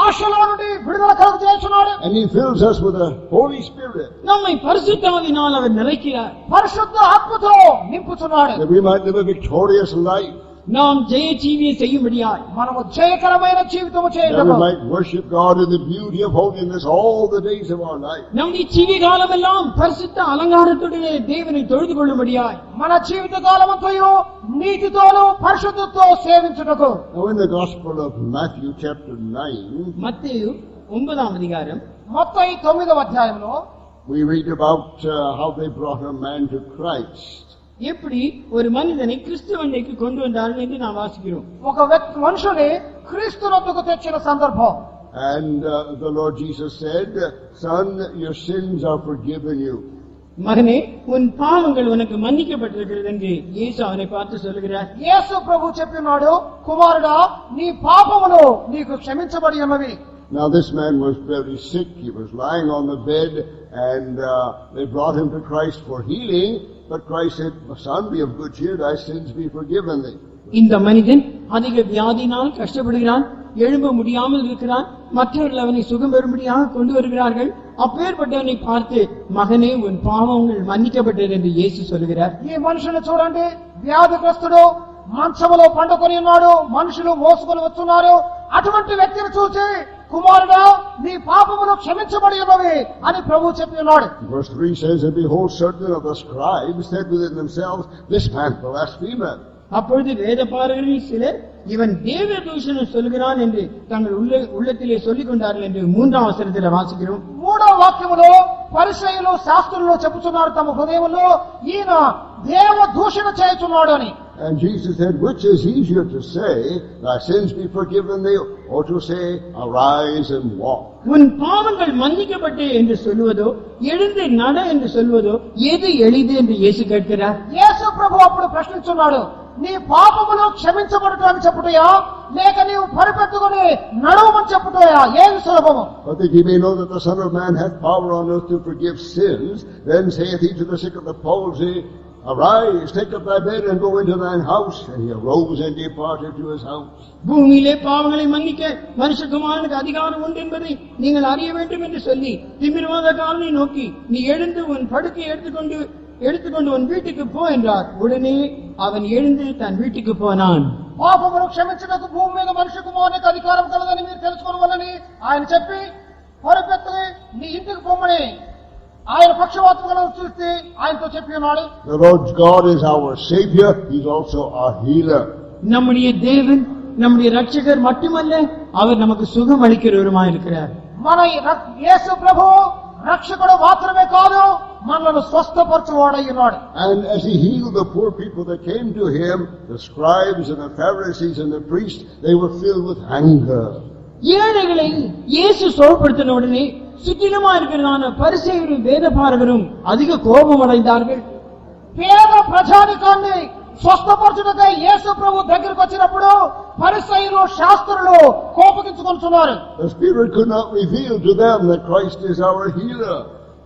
ఆశల నుండి విడుదల కలుగు చేస్తున్నాడు. And He fills us with the Holy Spirit. நம்மை பரிசுத்தாவினால் அவர் நிறைக்கிறார். పరిశుద్ధ ఆత్మతో నింపుతున్నాడు. That we might live a victorious life. நாம் ஜெய ஜீவியை செய்யும்படியாய் మనము జయకరమైన జీవితము That we చేయటము might worship God in the beauty of holiness all the days of our life. நம்முடைய ஜீவி காலமெல்லாம் பரிசுத்த அலங்காரத்துடைய தேவனை தொழுது கொள்ளும்படியாய் మన జీవిత కాలమంతయు నీతితోను పరిశుద్ధతతో సేవించుటకు. Now in the Gospel of Matthew chapter 9, மத்தேயு 9ஆம் அதிகாரம் మత్తయి 9వ అధ్యాయంలో we read about how they brought a man to Christ. எப்படி ஒரு மனிதனை கிறிஸ்துவண்டைக்கு கொண்டு வந்தார்கள் என்று நாம் வாசிக்கிறோம். ఒక మనుషుని క్రీస్తునొద్దకు తెచ్చిన సందర్భం. And the Lord Jesus said, "Son, your sins are forgiven you." மகனே, உன் பாவங்கள் உனக்கு மன்னிக்கப்பட்டிருக்கிறது என்று இயேசு அவனை பார்த்து சொல்லுகிறார். యేసు ప్రభు చెప్పినాడు, కుమారుడా నీ పాపములు నీకు క్షమించబడి ఉన్నవి. Now this man was very sick. He was lying on the bed, and they brought him to Christ for healing. But Christ said, "Son, be of good cheer, thy sins be forgiven thee." இந்த மனிதன் அதிக வியாதியினால் கஷ்டப்படுகிறான், எழும்ப முடியாமல் இருக்கிறான். மற்றவர்கள் அவனை சுகம் பெறும்படியாக கொண்டு வருகிறார்கள். அப்பேற்பட்டவனை பார்த்து, மகனே, உன் பாவங்கள் மன்னிக்கப்பட்டது என்று இயேசு சொல்லுகிறார். ఈ మనుషుని చూడండి, వ్యాధిగ్రస్తుడు మంచములో పండుకొని ఉన్నాడు, మనుషులు మోసుకొని వస్తున్నారు. అటువంటి వ్యక్తిని చూసి, కుమారుడా నీ పాపములు క్షమించబడి ఉన్నవి అని ప్రభు చెప్పి ఉన్నాడు. Verse 3 says, "And behold, certain of the scribes said within themselves, This man blasphemeth." அப்பொழுது வேதபாரகரில் சிலர், இவன் தேவ தூஷணம் சொல்கிறான் என்று தங்கள் உள்ளத்திலே சொல்லிக் கொண்டார்கள் என்று 3ஆம் வசனத்தில் வாசிக்கிறோம். 3వ వాక్యములో పరిసయ్యులు శాస్త్రులు చెప్పుచున్నారు తమ హృదయములో, ఈయన దేవ దూషణ చేయుచున్నాడు అని. And Jesus said, "Which is easier to say, thy sins be forgiven thee, or to say, arise and walk?" உன் பாவங்கள் மன்னிக்கப்பட்டே என்று சொல்லுவதோ, எழுந்து நட என்று சொல்வதோ, எது எளிது என்று இயேசு கேட்கிறார். యేసు ప్రభు అప్పుడు ప్రశ్నించున్నాడు, నీ పాపములు క్షమించబడటం అని చెప్పుటయా, లేక నీవు పరిపెత్తుకుని నడవమని చెప్పుటయా, ఏది సులభము? But that ye may know that the Son of Man hath power on earth to forgive sins, then saith he to the sick of the palsy, Arise, take up thy bed and go into thine house. And he arose and departed to his house. பூமியிலே பாவங்களை மன்னிக்க மனுஷகுமாரனுக்கு அதிகாரம் உண்டு என்பதை நீங்கள் அறிய வேண்டும் என்று சொல்லி திமிர்வாதக்காரனை நோக்கி, நீ எழுந்து உன் படுக்கை எடுத்துக்கொண்டு உன் வீட்டுக்கு போ என்றார். உடனே அவன் எழுந்து தன் வீட்டுக்கு போனான். పాపములు క్షమించుటకు భూమి మీద మనుష్య కుమారునికి అధికారం కలదని మీరు తెలుసుకోవాలని ఆయన చెప్పి, పరిపెత్తుకుని నీ ఇంటికి పొమ్మని ఆయన పక్షవాతములను చూసి ఆయనతో చెప్పి ఉన్నాడు. The Lord God is our Savior. He's also our healer. நம்முடைய தேவன் நம்முடைய ரட்சகர் மட்டுமல்ல, அவர் நமக்கு சுகம் அளிக்கிறவருமாய் இருக்கிறார். మన యేసు ప్రభు రక్షకుడు మాత్రమే కాదు, మనల్ని స్వస్థపరచువాడై ఉన్నాడు. And as he healed the poor people that came to him, the scribes and the Pharisees and the priests, they were filled with anger. ஏழைகளை இயேசு சுகப்படுத்தின உடனே சுற்றிலுமா இருக்கிறதான பரிசேயரும் வேதபாரகரும் அதிக கோபம் அடைந்தார்கள். పేద ప్రజానికాన్ని స్వస్థపరచుటకై యేసు ప్రభు దగ్గరికి వచ్చినప్పుడు పరిసయ్యులు శాస్త్రులు కోపగించుకొంటున్నారు. The Spirit could not reveal to them that Christ is our healer.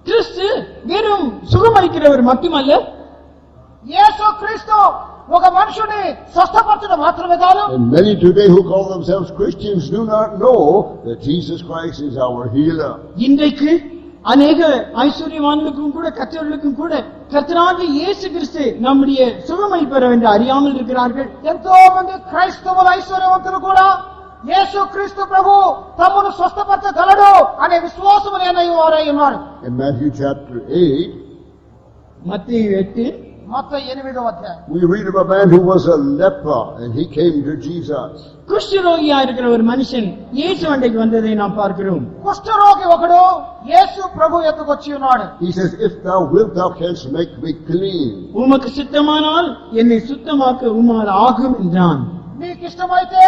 கிறிஸ்து வெறும் சுகமளிக்கிறவர் மட்டுமல்ல, యేసు క్రీస్తు ఒక మనుషుని స్వస్థపరచడం మాత్రమే కాదు. And many today who call themselves Christians do not know that Jesus Christ is our healer. இன்றைக்கு அநேக ஐஸ்வர்யவான்களுக்கும் கூட கற்றவர்களுக்கும் கூட கர்த்தராகிய இயேசு கிறிஸ்து நம்முடைய சுகமளிப்பவர் என்று அறியாமல் இருக்கிறார்கள். ఎంతో మంది క్రైస్తవుల ఐశ్వర్యవంతులు కూడా యేసు క్రీస్తు ప్రభు తమను స్వస్థపరచగలడు అనే విశ్వాసము లేని వారై ఉన్నారు. In Matthew chapter 8, மத்தேயு 8 మత్తయి 8వ అధ్యాయం we read of a man who was a leper and he came to Jesus. குஷ்டரோகியா இருக்கிற ஒரு மனுஷன் இயேசு அண்டைக்கு வந்ததை நாம் பார்க்கிறோம். కుష్ఠరోగి ఒకడు యేసు ప్రభు ఎద్దుకు వచ్చి ఉన్నాడు. He says, "If thou wilt, thou canst make me clean." உமக்கு சித்தமானால் என்னை சுத்தமாக்க உம்மால் ஆகும் என்றான். నీకు ఇష్టమైతే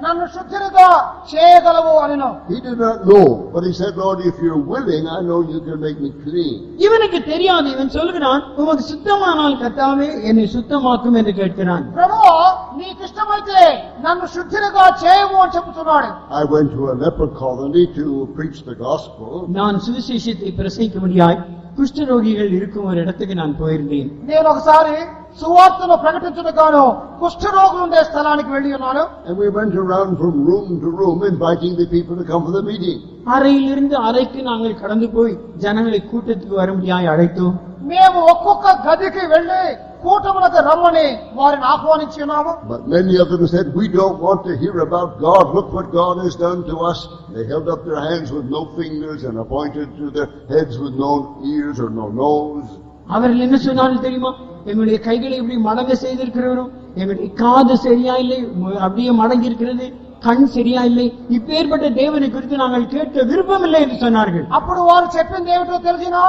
నన్ను శుద్ధిగా చేయగలవు అనిను. He did not know, but he said, "Lord, if you're willing, I know you can make me clean." இவனுக்கு தெரியாது. இவன் சொல்கிறான், உமக்கு சுத்தமானால் கர்த்தாவே என்னை சுத்தமாக்கும் என்று கேட்கிறான். ప్రభువా నీకు ఇష్టమైతే నన్ను శుద్ధిగా చేయవు అని చెప్తున్నాడు. I went to a leper colony to preach the gospel. நான் சுவிசேஷத்தை பிரசங்கிக்கும்படியாய் குஷ்டரோகிகள் இருக்கும் ஒரு இடத்துக்கு நான் போயிருந்தேன். నేను ఒకసారి సువార్తను ప్రకటించుటకు కుష్ఠరోగులు ఉండే స్థలానికి వెళ్లి ఉన్నాను. And we went around from room to room inviting the people to come for the meeting. அறையிலிருந்து அறைக்கு நாங்கள் கடந்து போய் ஜனங்களை கூட்டத்துக்கு வரும்படியாய் அழைத்தோம். మేము ఒక్కొక్క గదికి వెళ్లి కూటములకు రమ్మని వారిని ఆహ్వానించి ఉన్నాము. But many of them said, we don't want to hear about God. Look what God has done to us. They held up their hands with no fingers and pointed to their heads with no ears or no nose. அவர்கள் என்ன சொன்னாலும் தெரியுமா? எங்களுடைய கைகளை இப்படி மடங்க செய்திருக்கிறவரும், எங்களுடைய காது சரியா இல்லை, அப்படியே மடங்கி இருக்கிறது, கண் சரியா இல்லை, இப்பேற்பட்ட தேவனை குறித்து நாங்கள் கேட்க விருப்பம் இல்லை என்று சொன்னார்கள். అప్పుడు వారు చెప్పింది ఏమిటో తెలిసినా,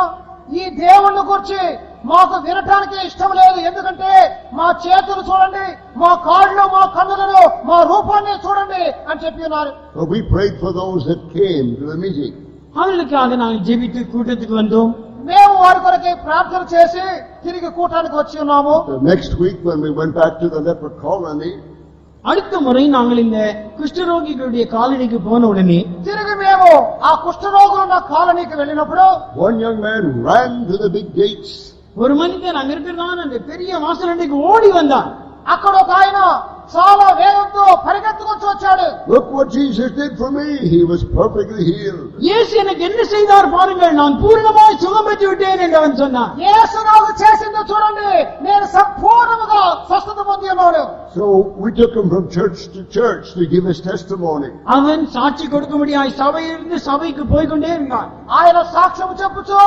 ఈ దేవుణ్ణి గురించి మాకు వినటానికి ఇష్టం లేదు. ఎందుకంటే మా చేతులు చూడండి, మా కాళ్ళు, మా కన్నులను, మా రూపాన్ని చూడండి అని చెప్పి ఉన్నారు. But we prayed for those that came to the meeting. அவர்களுக்காக நாங்கள் ஜெபித்து கூட்டத்துக்கு வந்தோம். మేము వారి కొరకే ప్రార్థన చేసి తిరిగి కూటానికి వచ్చి ఉన్నాము. The next week when we went back to the leper colony, அடுத்த முறை நாங்கள் இந்த குஷ்டரோகிகளுடைய காலனிக்கு போன உடனே తిరిగి మేము ఆ కుష్ఠరోగులున్న కాలనీకి వెళ్ళినప్పుడు one young man ran to the big gates. ஒரு மனிதன் அங்க இருக்கிறதான் அந்த பெரிய வாசலண்டைக்கு ஓடி வந்தான். అక్కడ ఒక ఆయన చాలా వేగంతో పరిగెత్తుకొచ్చి వచ్చాడు. Look what Jesus did for me. He was perfectly healed. இயேசு எனக்கு என்ன செய்தார் பாருங்கள், நான் பூரணமாய் சுகம் பெற்று விட்டேன் என்று அவன் சொன்னான். యేసు నాకు చేసిందో చూడండి, నేను సంపూర్ణముగా స్వస్థత పొంది ఉన్నాను. So we took him from church to church to give his testimony. அவன் சாட்சி கொடுக்கும்படியாய் சபையிலிருந்து சபைக்கு போய்கொண்டே இருந்தான். ఆయన సాక్ష్యం చెప్పుచూ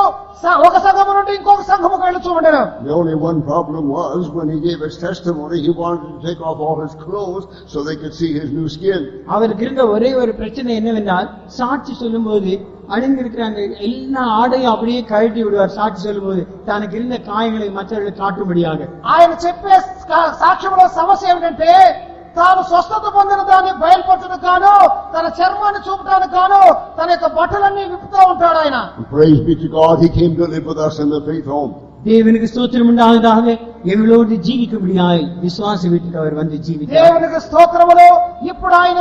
ఒక సంఘము నుండి ఇంకొక సంఘముకు వెళ్తూ ఉండేను. The only one problem was when he gave his testimony, he wanted to take off all his clothes so they could see his new skin. அவருக்கு இருந்த ஒரே ஒரு பிரச்சனை என்னவென்றால், சாட்சி சொல்லும்போது அணிந்திருக்கிற அந்த எல்லா ஆடையும் அப்படியே கழட்டி விடுவார். சாட்சி சொல்லும்போது தனக்கு இருந்த காயங்களை மற்றவர்களுக்கு காட்டும்படியாக. ఆయన చెప్పే సాక్ష్యంలో సమస్య ఏమిటంటే, తాను స్వస్థత పొందిన దాన్ని బయలుపరచడానికి గాను, తన చర్మాన్ని చూపడానికి గాను తన యొక్క బట్టలన్నీ విప్పుతూ ఉంటాడు ఆయన. Praise be to God, he came to live with us in the faith home. தேவனுக்கு ஸ்தோத்திரம் உண்டாவதாக. எங்களோடு ஜீவிக்கும்படியாய் விசுவாச வீட்டுக்கு அவர் வந்து ஜீவித்தார். దేవునికి స్తోత్రములు. ఇప్పుడు ఆయన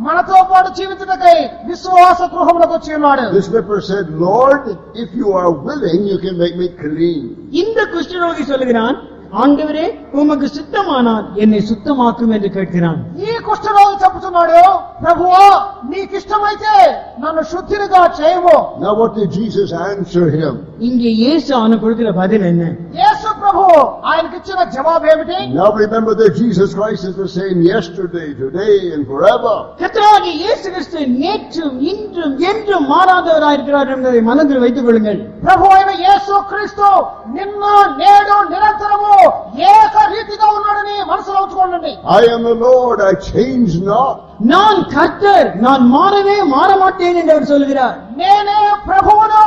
మనతో పాటు జీవించుటకై విశ్వాస గృహములకు వచ్చి ఉన్నాడు. This leper said, Lord, if you are willing, you can make me clean. இந்த குஷ்டரோகி சொல்லுகிறான், ஆண்டவரே உமக்கு சுத்தமானால் என்னை சுத்தமாக்கும் என்று கேட்கிறான். ఈ కుష్ఠరోగి చెప్పుతున్నాడు, ప్రభువా నీకిష్టమైతే నన్ను శుద్ధిగా చేయవు. Now what did Jesus answer him? இங்கே இயேசு அவனுக்கு கொடுக்கிற பதில் என்ன? యేసు ప్రభు ఆయనకి ఇచ్చిన జవాబు ఏమిటి? Now remember that Jesus Christ is the same yesterday, today and forever. கர்த்தராகிய இயேசு கிறிஸ்து நேற்றும் இன்றும் என்றும் மாறாதவராயிருக்கிறார் என்பதை மனதில் வைத்துக் கொள்ளுங்கள். ప్రభు అయిన యేసు క్రీస్తు నిన్న నేడు నిరంతరము ఏకరీతిగా ఉన్నాడని మనసులో ఉంచుకోండి. I am the Lord, I change not. நான் கர்த்தர், நான் மாறவே மாற மாட்டேன் என்று அவர் சொல்கிறார். నేనే ప్రభువును,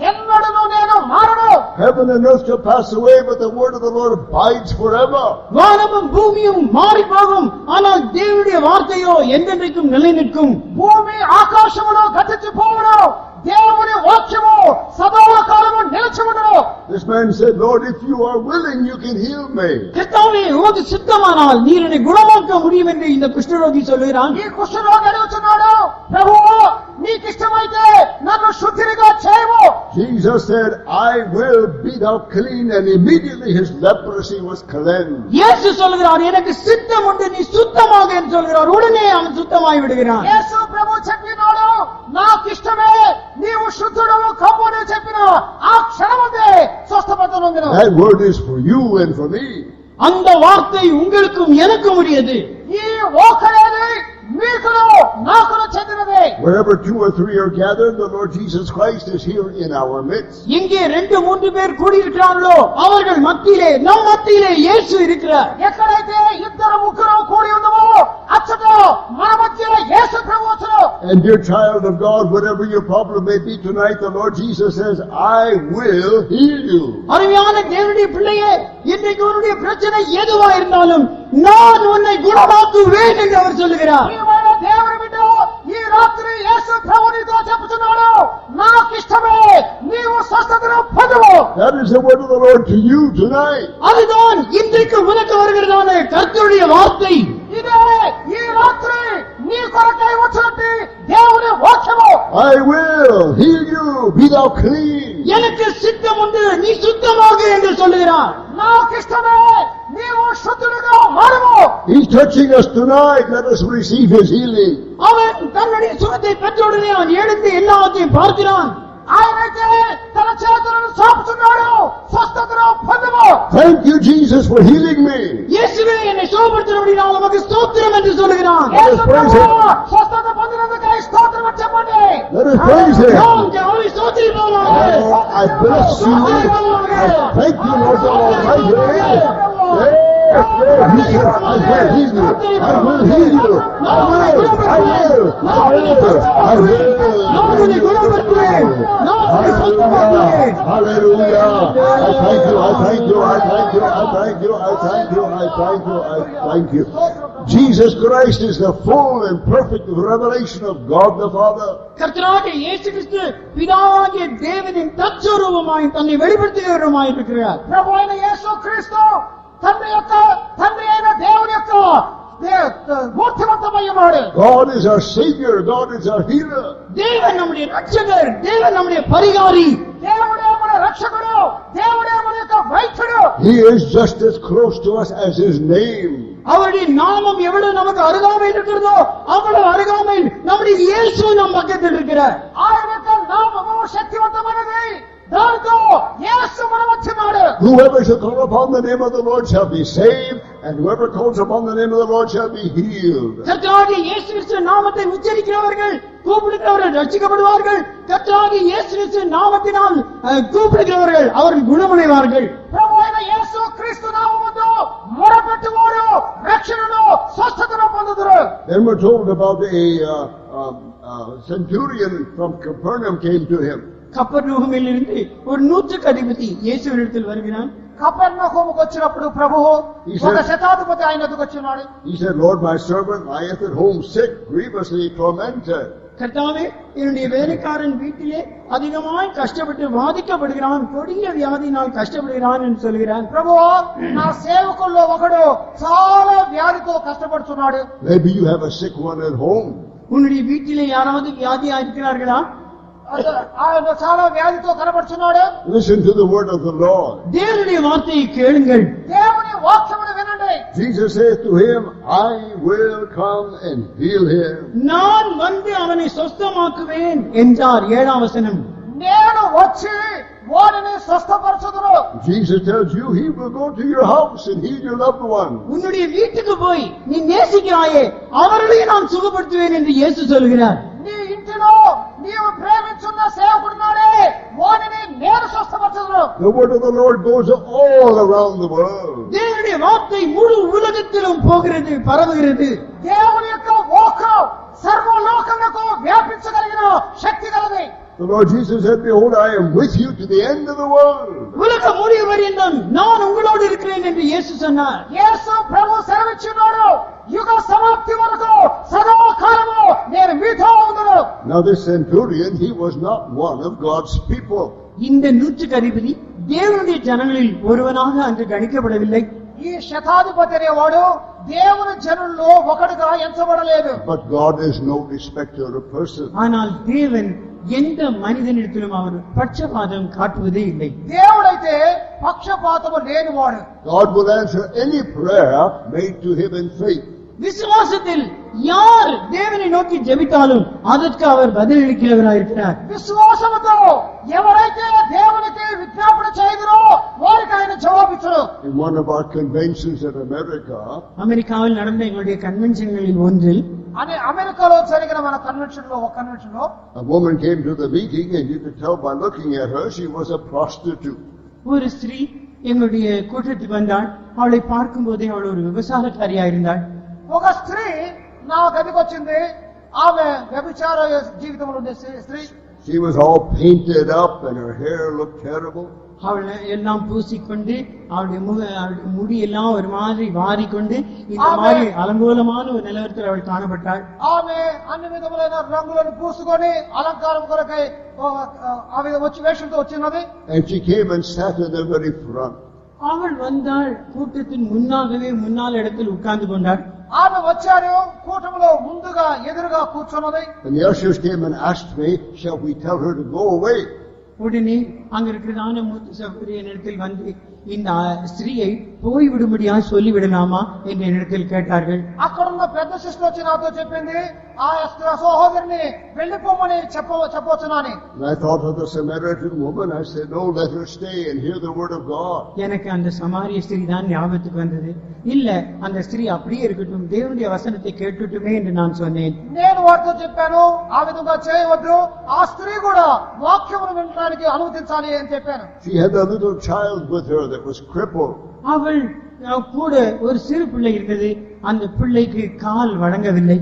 ఎన్నడూ నేను మారను. Heaven and earth shall pass away, but the word of the Lord abides forever. வானமும் பூமியும் மாறி போகும், ஆனால் தேவனுடைய வார்த்தையோ என்றென்றைக்கும் நிலை நிற்கும். భూమి ఆకాశములో గతించిపోవును, దేవుని వాక్యము సదాకాలము నిలిచి ఉండును. This man said, Lord, if you are willing, you can heal me. கர்த்தாவே உமக்கு சித்தமானால் நீர் என்னை குணமாக்க முடியும் என்று இந்த குஷ்டரோகி சொல்கிறான். ఈ కుష్ఠరోగి అడుగుతున్నాడు, ప్రభువు నీకిష్టమైతే నన్ను శుద్ధిగా చేయవు. Jesus said, I will be thou clean, and immediately his leprosy was cleansed. இயேசு சொல்கிறார், எனக்கு சித்தம் உண்டு, நீ சுத்தமாக என்று சொல்கிறார். உடனே அவன் சுத்தமாய் விடுகிறான். యేసు ప్రభు చెప్పినాడు, నాకిష్టమే నీవు శుద్ధుడవు కమ్ము అని చెప్పిన ఆ క్షణముదే స్వస్థపడును. That word is for you and for me. அந்த வார்த்தை உங்களுக்கும் எனக்கும் உரியது. ఈ ఓకరేది మీకును నాకును చెందినదే. Wherever 2 or 3 are gathered, the Lord Jesus Christ is here in our midst. எங்கே 2-3 பேர் கூடியிருக்கிறார்களோ அவர்கள் மத்தியிலே, நம் மத்தியிலே இயேசு இருக்கிறார். ఎక్కడైతే ఇద్దరు ముగ్గురు కూడి ఉన్నామో అచ్చట మన మధ్యలో యేసు ప్రభు వచ్చును. And dear child of God, whatever your problem may be tonight, the Lord Jesus says, I will heal you. அருமையான தேவனுடைய பிள்ளையே, இன்றைக்கு உன்னுடைய பிரச்சனை எதுவா இருந்தாலும் நான் உன்னை குணமாக்குவேன் என்று அவர் சொல்லுகிறார். ప్రియమైన దేవుని బిడ్డ, ఈ రాత్రి యేసు ప్రభు నీతో చెప్పుచున్నాడు, నాకిష్టమే నీవు స్వస్థతను పొందుము. That is the word of the Lord to you tonight. அதுதான் இன்றைக்கு உனக்கு வருகிறதான கர்த்தருடைய வார்த்தை. ఇదే ఈ రాత్రి నీ కొరకై వచ్చినట్టు దేవుని వాక్యము. I will heal you, be thou clean. எனக்கு சித்தம் உண்டு, நீ சுத்தமாக என்று சொல்லுகிறார். నాకిష్టమే నీవు శుద్ధుడిగా మారుము. He's touching us tonight. Let us receive his healing. அவன் தன்னுடைய சுகத்தை பெற்றவுடனே அவன் எழுந்து எல்லாத்தையும் பார்க்கிறான். ఆయనైతే తన చేతులను చాపుచున్నాడు, స్వస్థతను పొందుము. Thank you, Jesus, for healing me. இயேசுவே என்னை சுகப்படுத்தினபடியால் உமக்கு ஸ்தோத்திரம் என்று சொல்கிறான். యేసు ప్రభువా, స్వస్థత పొందినందుకై స్తోత్రం అని చెప్పండి. Let us praise Him. அவரை ஸ்தோத்திரிப்போம். Oh, I bless you. I thank you, Lord God Almighty. Yes, Lord, He said, I will heal you. I will heal you. I will. I will. I will. I will. நான் உன்னை குணப்படுத்துவேன். நான் உன்னை சுத்தமாக்குவேன். Hallelujah. I thank you. I thank you. I thank you. I thank you. I thank you. I thank you. I thank you. Jesus Christ is the full and perfect revelation of God the Father. கர்த்தராகிய இயேசு கிறிஸ்து பிதாவாகிய தேவனின் தற்சரூபமாய் தன்னை வெளிப்படுத்துகிறவருமாய் இருக்கிறார். ప్రభు అయిన యేసు క్రీస్తు తండ్రి అయిన దేవుని యొక్క మూర్తిమంతమై ఉన్నాడు. God is our Savior. God is our healer. தேவன் நம்முடைய ரட்சகர், தேவன் நம்முடைய பரிகாரி. దేవుడే మన రక్షకుడు, దేవుడే మన యొక్క వైద్యుడు. He is just as close to us as His name. அவருடைய நாமம் எவ்வளவு நமக்கு அருகாமையில் இருக்கிறதோ அவ்வளவு அருகாமையில் நம்முடைய இயேசு நம் பக்கத்தில் இருக்கிறார். ఆయన యొక్క నామము శక్తివంతమైనది, దానితో యేసు మన మధ్య ఉన్నాడు. Whoever shall call upon the name of the Lord shall be saved, and whoever calls upon the name of the Lord shall be healed. கர்த்தராகிய இயேசு கிறிஸ்துவின் நாமத்தை உச்சரிக்கிறவர்கள் கூப்பிடுகிறவர்கள் ரட்சிக்கப்படுவார்கள். கர்த்தராகிய இயேசு கிறிஸ்துவின் நாமத்தினால் கூப்பிடுகிறவர்கள் அவர்கள் குணமடைவார்கள். ప్రభు అయిన యేసు క్రీస్తు నామముతో మొరపెట్టువారు రక్షణను స్వస్థతను పొందుదురు. Then we're told about a centurion from Capernaum came to him. கப்பர்நகூமில் இருந்து ஒரு 100க்கு அதிபதி இயேசுவினிடத்தில் வருகிறான். కపెర్నహూముకు వచ్చినప్పుడు ప్రభువు ఒక శతాధిపతి ఆయన ఎదుకు వచ్చినాడు. He said, Lord, my servant lieth at home sick, grievously tormented. கர்த்தாவே, என்னுடைய வேலைக்காரன் வீட்டிலே அதிகமாய் கஷ்டப்பட்டு வாதிக்கப்படுகிறான், கொடிய வியாதியினால் கஷ்டப்படுகிறான் என்று சொல்கிறான். ప్రభువు నా సేవకుల్లో ఒకడు చాలా వ్యాధితో కష్టపడుతున్నాడు. Maybe you have a sick one at home. உன்னுடைய வீட்டிலே யாராவது வியாதியா இருக்கிறார்களா? ఆయన చాలా వ్యాధితో కనబడుతున్నాడు. Listen to the word of the Lord. தேவனுடைய வார்த்தையை கேளுங்கள். దేవుని వాక్యమును వినండి. Jesus said to him, I will come and heal him. நான் வந்து அவனை சொஸ்தமாக்குவேன் என்றார். 7ஆம் வசனம். నేను వచ్చి వారిని స్వస్థపరచుదును. Jesus tells you he will go to your house and heal your loved one. உன்னுடைய வீட்டுக்கு போய் நீ நேசிக்கிறாயே அவர்களையும் நான் சுகப்படுத்துவேன் என்று இயேசு சொல்கிறார். నీ ఇంటిలో నీవు ప్రేమించున్న సేవకుడున్నాడే వారిని నేను స్వస్థపరచుదును. The word of the Lord goes all around the world. தேவனுடைய வார்த்தை முழு உலகத்திலும் போகிறது, பரவுகிறது. దేవుని యొక్క వాక్కు సర్వలోకములకు వ్యాపించగలిగిన శక్తి గలది. The Lord Jesus said, behold, I am with you to the end of the world. உலக முடிவு வரையும் நான் உங்களோடு இருக்கிறேன் என்று இயேசு சொன்னார். యేసు ప్రభు సెలవిచ్చున్నాడు, యుగ సమాప్తి వరకు సదాకాలము నేను మీతో ఉండును. Now this centurion, he was not one of God's people. இந்த 100க்கு அதிபதி தேவனுடைய ஜனங்களில் ஒருவனாக அன்று கணிக்கப்படவில்லை. ఈ శతాధిపతి అనేవాడు దేవుని జనుల్లో ఒకడుగా ఎంచబడలేదు. But God is no respecter of person. ஆனால் தேவன் எந்த மனிதனிடத்திலும் அவர் பட்சபாதம் காட்டுவதே இல்லை. దేవుడైతే పక్షపాతము లేనివాడు. God will answer any prayer made to him in faith. விசுவாசத்தில் யார் தேவனை நோக்கி ஜெபித்தாலும் அதற்கு அவர் பதிலளிக்கிறவராயிருக்கிறார். విశ్వాసముతో ఎవరైతే దేవునికి విజ్ఞాపన చేయుదురో వారికి ఆయన జవాబిచ్చును. In one of our conventions in America, அமெரிக்காவில் நடந்த எங்களுடைய கன்வென்ஷன்களில் ஒன்றில் అమెరికాలో జరిగిన మన కన్వెన్షన్ లో ఒక కన్వెన్షన్ లో a woman came to the meeting and you could tell by looking at her she was a prostitute. ஒரு ஸ்திரீ எங்களுடைய கூட்டத்துக்கு வந்தாள். அவளை பார்க்கும் போதே அவள் ஒரு விபசாரக்காரியா இருந்தாள். ఒక స్త్రీ నా గదికి వచ్చింది. ఆమె వ్యభిచార జీవితంలో ఉండే స్త్రీ. She was all painted up and her hair looked terrible. அவள் எல்லாம் பூசிக்கொண்டு அவளுடைய முடி எல்லாம் ஒரு மாதிரி வாரிக்கொண்டு இந்த மாதிரி அலங்கோலமான ஒரு நிலவரத்தில் அவள் காணப்பட்டாள். ఆమె అన్ని విధములైన రంగులను పూసుకొని అలంకారం కొరకై ఆమె వచ్చి వేషంతో వచ్చినది. And she came and sat in the very front. அவள் வந்தாள். கூட்டத்தின் முன்னால் இடத்தில் உட்கார்ந்து கொண்டாள். ఆమె వచ్చారు, కూటములో ముందుగా ఎదురుగా కూర్చున్నది. And the ushers came and asked me, shall we tell her to go away? உடனே அங்க இருக்கிறதான மூத்த சகோதரியனிடத்தில் வந்து இந்த ஸ்திரீயை போய்விடும்படியாக சொல்லிவிடலாமா என்று என்னிடத்தில் கேட்டார்கள். అక్కడున్న పెద్ద సిస్టర్ వచ్చి నాతో చెప్పింది, ఆ సహోదరిని వెళ్ళిపోమని చెప్పవచ్చునని. And I thought of the Samaritan woman. I said, no, let her stay and hear the word of God. எனக்கு அந்த சமாரிய ஸ்திரீ தான் ஞாபகத்துக்கு வந்தது. இல்ல, அந்த ஸ்திரீ அப்படியே இருக்கட்டும், தேவனுடைய வசனத்தை கேட்டுட்டுமே என்று நான் சொன்னேன். నేను వారితో చెప్పాను, ఆ విధంగా చేయవద్దు, ఆ స్త్రీ కూడా వాక్యమును వినడానికి అనుమతించాలి అని చెప్పాను. She had a little child with her that was crippled. அவள் கூட ஒரு சிறு பிள்ளை இருந்தது. அந்த பிள்ளைக்கு கால் வழங்கவில்லை.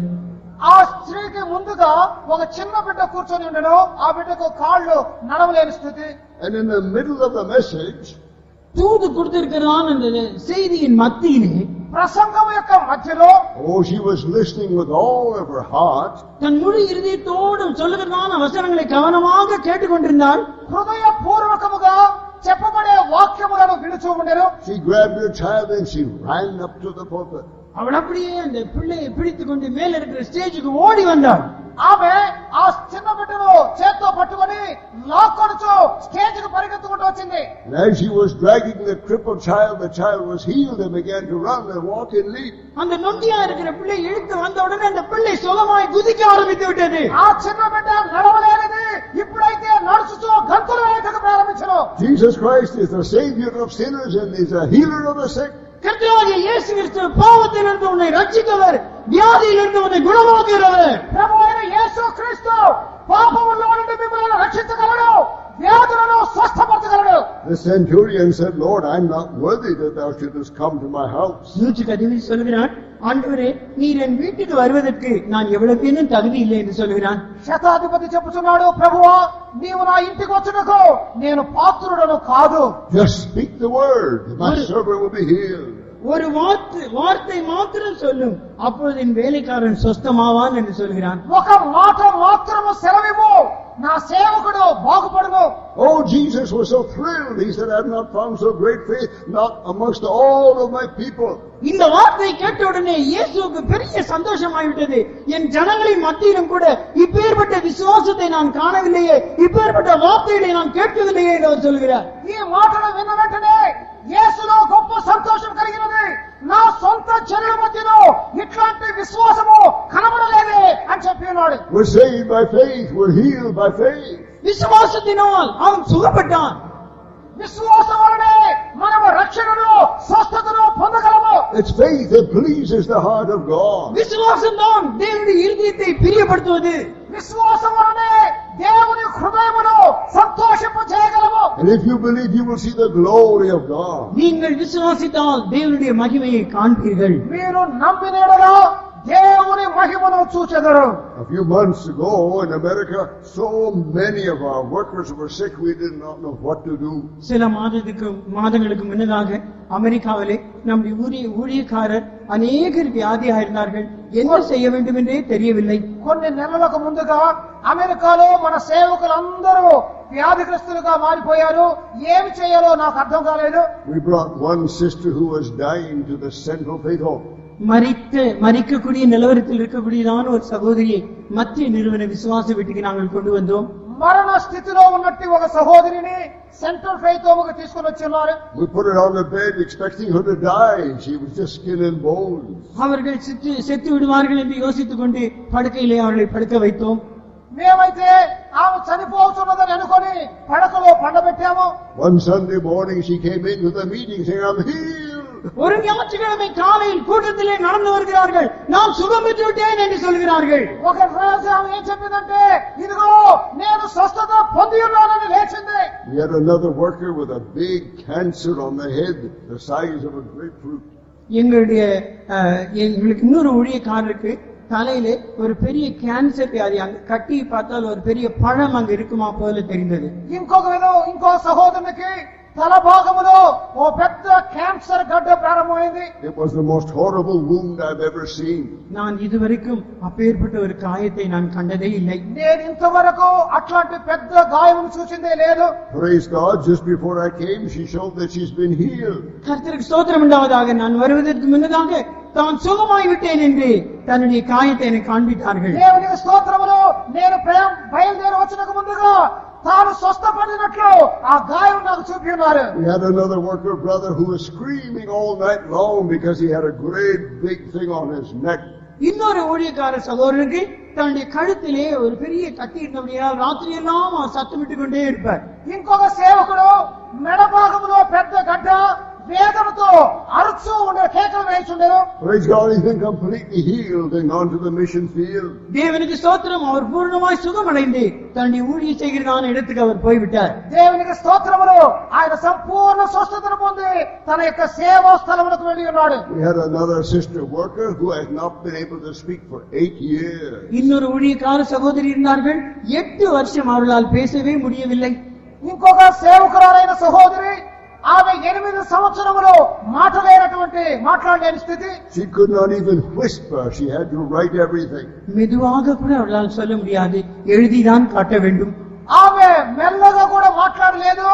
ఆ స్త్రీకి ముందుగా ఒక చిన్న బిడ్డ కూర్చొని ఉండను. ఆ బిడ్డకు కాళ్ళు నడవలేని స్థితి. And in the middle of the message, தூது கொடுத்திருக்கிறான் அந்த செய்தியின் மத்தியிலே, ప్రసంగం యొక్క మధ్యలో, she was listening with all of her heart. தன் முழு இருதயத்தோடு சொல்லுகிறதான வசனங்களை கவனமாக கேட்டுக்கொண்டிருந்தாள். హృదయ పూర్వకముగా చెప్పబడే వాక్యములను వినుచూ ఉండెను. She grabbed her child and she ran up to the pulpit. அவள் அப்படியே அந்த பிள்ளையை பிடித்துக் கொண்டு மேல இருக்கிற ஸ்டேஜுக்கு ஓடி வந்தாள். ఆమె ఆ చిన్న బిడ్డను చేత్తో పట్టుకొని లాక్కొనుచు స్టేజ్ కు పరిగెత్తుకుంటూ వచ్చింది. And as she was dragging the crippled child, the child was healed and began to run and walk and leap. அந்த நொண்டியா இருக்கிற பிள்ளை இழுத்து வந்த உடனே அந்த பிள்ளை சுகமாய் குதிக்க ஆரம்பித்து விட்டது. ఆ చిన్న బిడ్డ నడవలేనిది ఇప్పుడైతే నడుచుచూ గంతులు వేయటకు ప్రారంభించెను. Jesus Christ is the Savior of sinners and is a healer of the sick. கர்த்தராகிய இயேசு கிறிஸ்து பாவத்திலிருந்து உன்னை ரட்சிக்கிறவர், வியாதியிலிருந்து உன்னை குணமாக்குகிறவர். ప్రభువైన యేసు క్రీస్తు పాపములో నుండి మిమ్మల్ని రక్షించగలడు, వ్యాధులను స్వస్థపరచగలడు. The centurion said, Lord, I'm not worthy that thou shouldest come to my house. நூற்றுக்கு அதிபதி சொல்கிறான், ஆண்டவரே, நீர் என் வீட்டுக்கு வருவதற்கு நான் எவ்வளவு தகுதி இல்லை என்று சொல்கிறான். శతాధిపతి చెప్పుచున్నాడు, ప్రభువా, నీవు నా ఇంటికి వచ్చుటకు నేను పాత్రుడను కాదు. Just speak the word, my servant will be healed. ஒரு வார்த்தை மாத்திரம் சொல்லும், அப்பொழுது என் வேலைக்காரன் சொஸ்தமாவான் என்று சொல்கிறான். ఒక మాట మాత్రము సెలవివ్వు, నా సేవకుడు బాగుపడును. Oh, Jesus was so thrilled. He said, I've not found so great faith, not amongst all of my people. இந்த வார்த்தை கேட்ட உடனே இயேசுவுக்கு பெரிய சந்தோஷமாகிவிட்டது. என் ஜனங்களின் மத்தியிலும் கூட இப்பேற்பட்ட விசுவாசத்தை நான் காணவில்லையே, இப்பேற்பட்ட வார்த்தைகளை நான் கேட்கவில்லையே என்று அவர் சொல்கிறார். ఈ మాటను విన్న వెంటనే యేసులో గొప్ప సంతోషం కలిగినది. నా సొంత జనుల మధ్యలో ఇట్లాంటి విశ్వాసము కనబడలేదే అని చెప్పి ఉన్నాడు. We're saved by faith. We're healed by faith. விசுவாசத்தினால் அவன் சுகப்பட்டான். విశ్వాసం వలనే మనము రక్షణను స్వస్థతను పొందగలము. It's faith that pleases the heart of God. விசுவாசம் தான் தேவனுடைய இருதயத்தை பிரியப்படுத்துவது. విశ్వాసం వలనే దేవుని హృదయమును సంతోషింప చేయగలము. And if you believe, you will see the glory of God. நீங்கள் விசுவாசித்தால் தேவனுடைய மகிமையை காண்பீர்கள். మీరు నమ్మినడలా దేవుని మహిమను చూచెదరు. A few months ago in America, so many of our workers were sick, we did not know what to do. சில மாதங்களுக்கு முன்னதாக அமெரிக்காவிலே நம்முடைய ஊழியக்காரர் அநேகர் வியாதியாக இருந்தார்கள். என்ன செய்ய வேண்டும் என்றே தெரியவில்லை. కొన్ని నెలలకు ముందుగా అమెరికాలో మన సేవకులందరూ వ్యాధిగ్రస్తులుగా మారిపోయారు. ఏమి చేయాలో నాకు అర్థం కాలేదు. We brought one sister who was dying to the Central Faith Home. மரிக்கக்கூடிய நிலவரத்தில் இருக்கக்கூடியதான ஒரு சகோதரியை மத்திய நிறுவன விசுவாச வீட்டுக்கு நாங்கள் கொண்டு வந்தோம். మరణ స్థితిలో ఉన్నట్టు ఒక సహోదరిని సెంట్రల్ ఫెయిత్ హోమ్కి తీసుకుని వచ్చున్నారు. We put her on the bed expecting her to die. She was just skin and bones. அவர்கள் செத்து விடுவார்கள் என்று யோசித்துக் கொண்டு படுக்கையிலே அவர்களை படுக்க வைத்தோம். మేమైతే ఆమె చనిపోతున్నదని అనుకొని పడకలో పండబెట్టాము. One Sunday morning she came into the meeting saying, I'm healed. ஒரு ஞாயிற்றுக்கிழமை காலையில் கூட்டத்திலே நடந்து வருகிறார்கள், நான் சுகம் பெற்று விட்டேன் என்று சொல்கிறார்கள். ఒక రోజు ఆమె ఏం చెప్పిందంటే, ఇదిగో నేను స్వస్థత పొంది ఉన్నానని లేచింది. Yet another worker with a big cancer on the head, the size of a grapefruit. எங்களுக்கு இன்னொரு ஊழியக்காரருக்கு தலையிலே ஒரு பெரிய கேன்சர் வியாதி, அங்க கட்டி பார்த்தால் ஒரு பெரிய பழம் அங்க இருக்குமா போல தெரிந்தது. ఇంకో సహోదరునికి తల భాగములో ఓ పెద్ద క్యాన్సర్ గడ్డ ప్రారంభమైంది. It was the most horrible wound I've ever seen. நான் இதுவரைக்கும் அப்பேற்பட்ட ஒரு காயத்தை நான் கண்டதே இல்லை. నేను ఇంతవరకు అట్లాంటి పెద్ద గాయమును చూసిందే లేదు. Praise God, just before I came she showed that she's been healed. கர்த்தருக்கு ஸ்தோத்திரம் உண்டாவதாக. நான் வருவதற்கு முன்னதாக தான் சுகமாய் விட்டேன் என்று தன்னுடைய காயத்தை எனக்கு காண்பித்தார்கள். దేవునికి స్తోత్రములు. నేను బయలుదేరి వచ్చినకు ముందుగా తాను స్వస్థపడినట్లు ఆ గాయం నాకు చూపి ఉన్నారు. We had another worker brother who was screaming all night long because he had a great big thing on his neck. இன்னொரு ஊழியக்கார சகோதரனுக்கு தன்னுடைய கழுத்திலே ஒரு பெரிய கட்டி இருந்தபடியால் ராத்திரி எல்லாம் அவர் சத்தமிட்டு கொண்டே இருப்பார். ఇంకొక సేవకుడు మెడ భాగంలో పెద్ద గడ్డ వేదనతో అరుచూ ఉండే కేకలు వేస్తుండేను. Praise God, he's been completely healed and gone to the mission field. தேவனுக்கு ஸ்தோத்திரம், அவர் பூர்ணமாய் சுகமடைந்து தன்னுடைய ஊழியம் செய்கிறதான இடத்துக்கு அவர் போய்விட்டார். దేవునికి స్తోత్రములు, ఆయన సంపూర్ణ స్వస్థతను పొంది తన యొక్క సేవా స్థలములకు వెళ్ళి ఉన్నాడు. We had another sister worker who has not been able to speak for 8 years. இன்னொரு ஊழியக்கார சகோதரி இருந்தார்கள். 8 வருஷம் அவர்களால் பேசவே முடியவில்லை. ఇంకొక సేవకురాలైన సహోదరి, ఆమె 8 సంవత్సరములు మాట్లాడలేని స్థితి. She could not even whisper. She had to write everything. மெதுவாக கூட அவளால் சொல்ல முடியாது, எழுதிதான் காட்ட வேண்டும். ఆమె మెల్లగా కూడా మాట్లాడలేదు,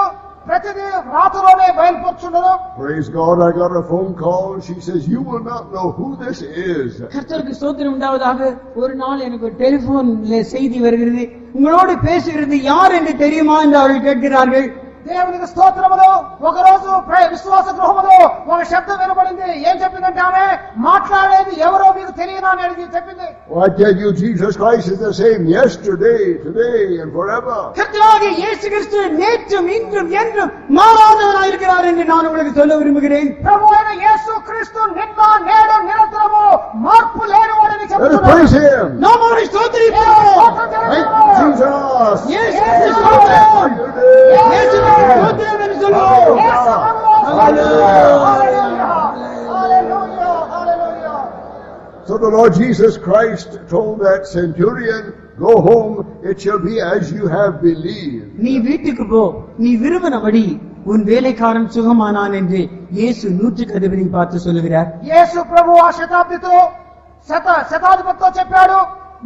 ప్రతిదీ రాత్రిలోనే బయలుపరుచుండదు. Praise God, I got a phone call. She says, you will not know who this is. கர்த்தருக்கு ஸ்தோத்திரம் உண்டாவதாக. ஒரு நாள் எனக்கு ஒரு டெலிபோன்ல செய்தி வருகிறது, உங்களோடு பேசுகிறது யார் என்று தெரியுமா என்று அவர்கள் கேட்கிறார்கள். దేవునికి స్తోత్రములు. ఒక రోజు విశ్వాస గృహములో ఒక శబ్దం వినబడింది. ఏం చెప్పిందంటే ఆమె, మాట్లాడేది ఎవరో మీకు తెలియనా అని అడిగి చెప్పింది. Oh, I tell you, Jesus Christ is the same yesterday, today and forever. கர்த்தராகிய இயேசு கிறிஸ்து நேற்றும் இன்றும் என்றும் மாறாதவராய் இருக்கிறார் என்று நான் உங்களுக்கு சொல்ல விரும்புகிறேன். ప్రభువైన యేసు క్రీస్తు నిన్న నేడు నిరంతరము మార్పు లేనివాడని Let us చెప్తున్నాడు. praise Him. நாம் அவரை ஸ்தோத்திரிப்போம். Thank you, Jesus. இயேசுவுக்கு ஸ்தோத்திரம். இயேசுவுக்கு ஸ்தோத்திரம் என்று சொல்லுவோம். So the Lord Jesus Christ told that centurion, go home, it shall be as you have believed. நீ வீட்டுக்கு போ, நீ விரும்பினபடி உன் வேலைக்காரன் சுகமானான் என்று இயேசு 100க்கு அதிபதி பார்த்து சொல்லுகிறார். యేసు ప్రభు ఆ శతాధిపతితో చెప్పాడు,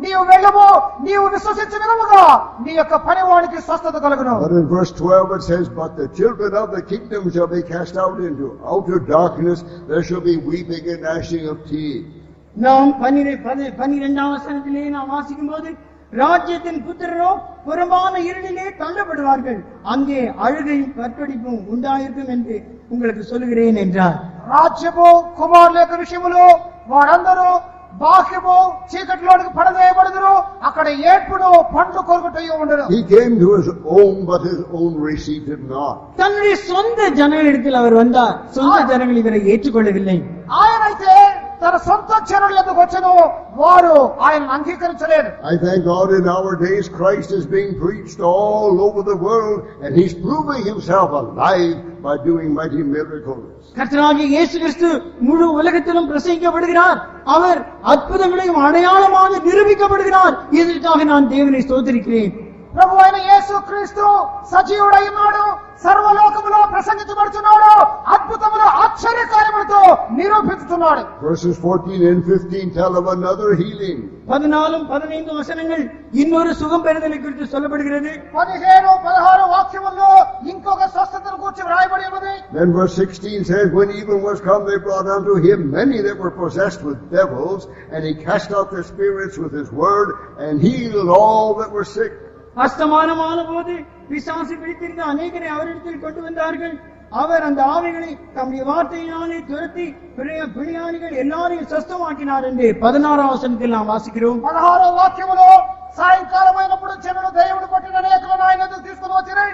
నీవు వెళ్ళము, నీవు విశ్వసించి వినముగా నీ యొక్క పనివాడికి స్వస్థత కలుగును. But in verse 12 it says, but the children of the kingdom shall be cast out into outer darkness, there shall be weeping and gnashing of teeth. நாம் 12ஆம் வசனத்திலே நாம் வாசிக்கும் போது, ராஜ்யத்தின் புத்திரரோ புறம்பான இருளிலே தள்ளப்படுவார்கள், அங்கே அழுகையும் கற்படிப்பும் உண்டாயிருக்கும் என்று உங்களுக்கு சொல்லுகிறேன் என்றார். రాజ్యము కుమారుల యొక్క విషయములో వారందరూ బాహ్యము చీకటిలోనికి పడవేయబడుదురు, అక్కడ ఏడ్పుడు పండ్లు కొరుకుటయు ఉండదు. He came to his own, but his own received him not. தன்னுடைய சொந்த ஜனங்களிடத்தில் அவர் வந்தார், சொந்த ஜனங்கள் இவரை ஏற்றுக்கொள்ளவில்லை. ఆయనైతే తన సొంత జనుల యొద్దకు వచ్చెను, వారు ఆయనను అంగీకరించలేదు. I thank God in our days Christ is being preached all over the world, and He's proving Himself alive by doing mighty miracles. கர்த்தராகிய இயேசு கிறிஸ்து முழு உலகத்திலும் பிரசங்கிக்கப்படுகிறார். அவர் அற்புதங்களையும் அடையாளமாக நிரூபிக்கப்படுகிறார். இதற்காக நான் தேவனை ஸ்தோத்திரிக்கிறேன். ప్రభు అయిన యేసు క్రీస్తు సజీవుడై ఉన్నాడు, సర్వలోకములో ప్రసంగించబడుతున్నాడు, అద్భుతములు ఆశ్చర్యకార్యములతో నిరూపించుతున్నాడు. Verses 14 and 15 tell of another healing. 14, 15 వచనங்கள் இன்னொரு சுகம் பெறுதலை குறித்து சொல்லப்படுகிறது. 15, 16 వాక్యముల్లో ఇంకొక స్వస్థతను గురించి వ్రాయబడి ఉన్నది. Then verse 16 says, when even was come, they brought unto him many that were possessed with devils, and he cast out their spirits with his word, and healed all that were sick. அஸ்தமானமான போது பிசாசு பிடித்திருந்த அநேகரை அவரிடத்தில் கொண்டு வந்தார்கள். அவர் அந்த ஆவிகளை தம்முடைய வார்த்தையினாலே துரத்தி பிணியாளிகள் எல்லாரையும் சுத்தமாக்கினார் என்று 16ஆம் வசனத்தில் நாம் வாசிக்கிறோம். 16వ వాక్యములో సాయంకాలమైనప్పుడు జనులు దేవుడు పట్టిన అనేకులను ఆయన ఎదురు తీసుకుని వచ్చిరి.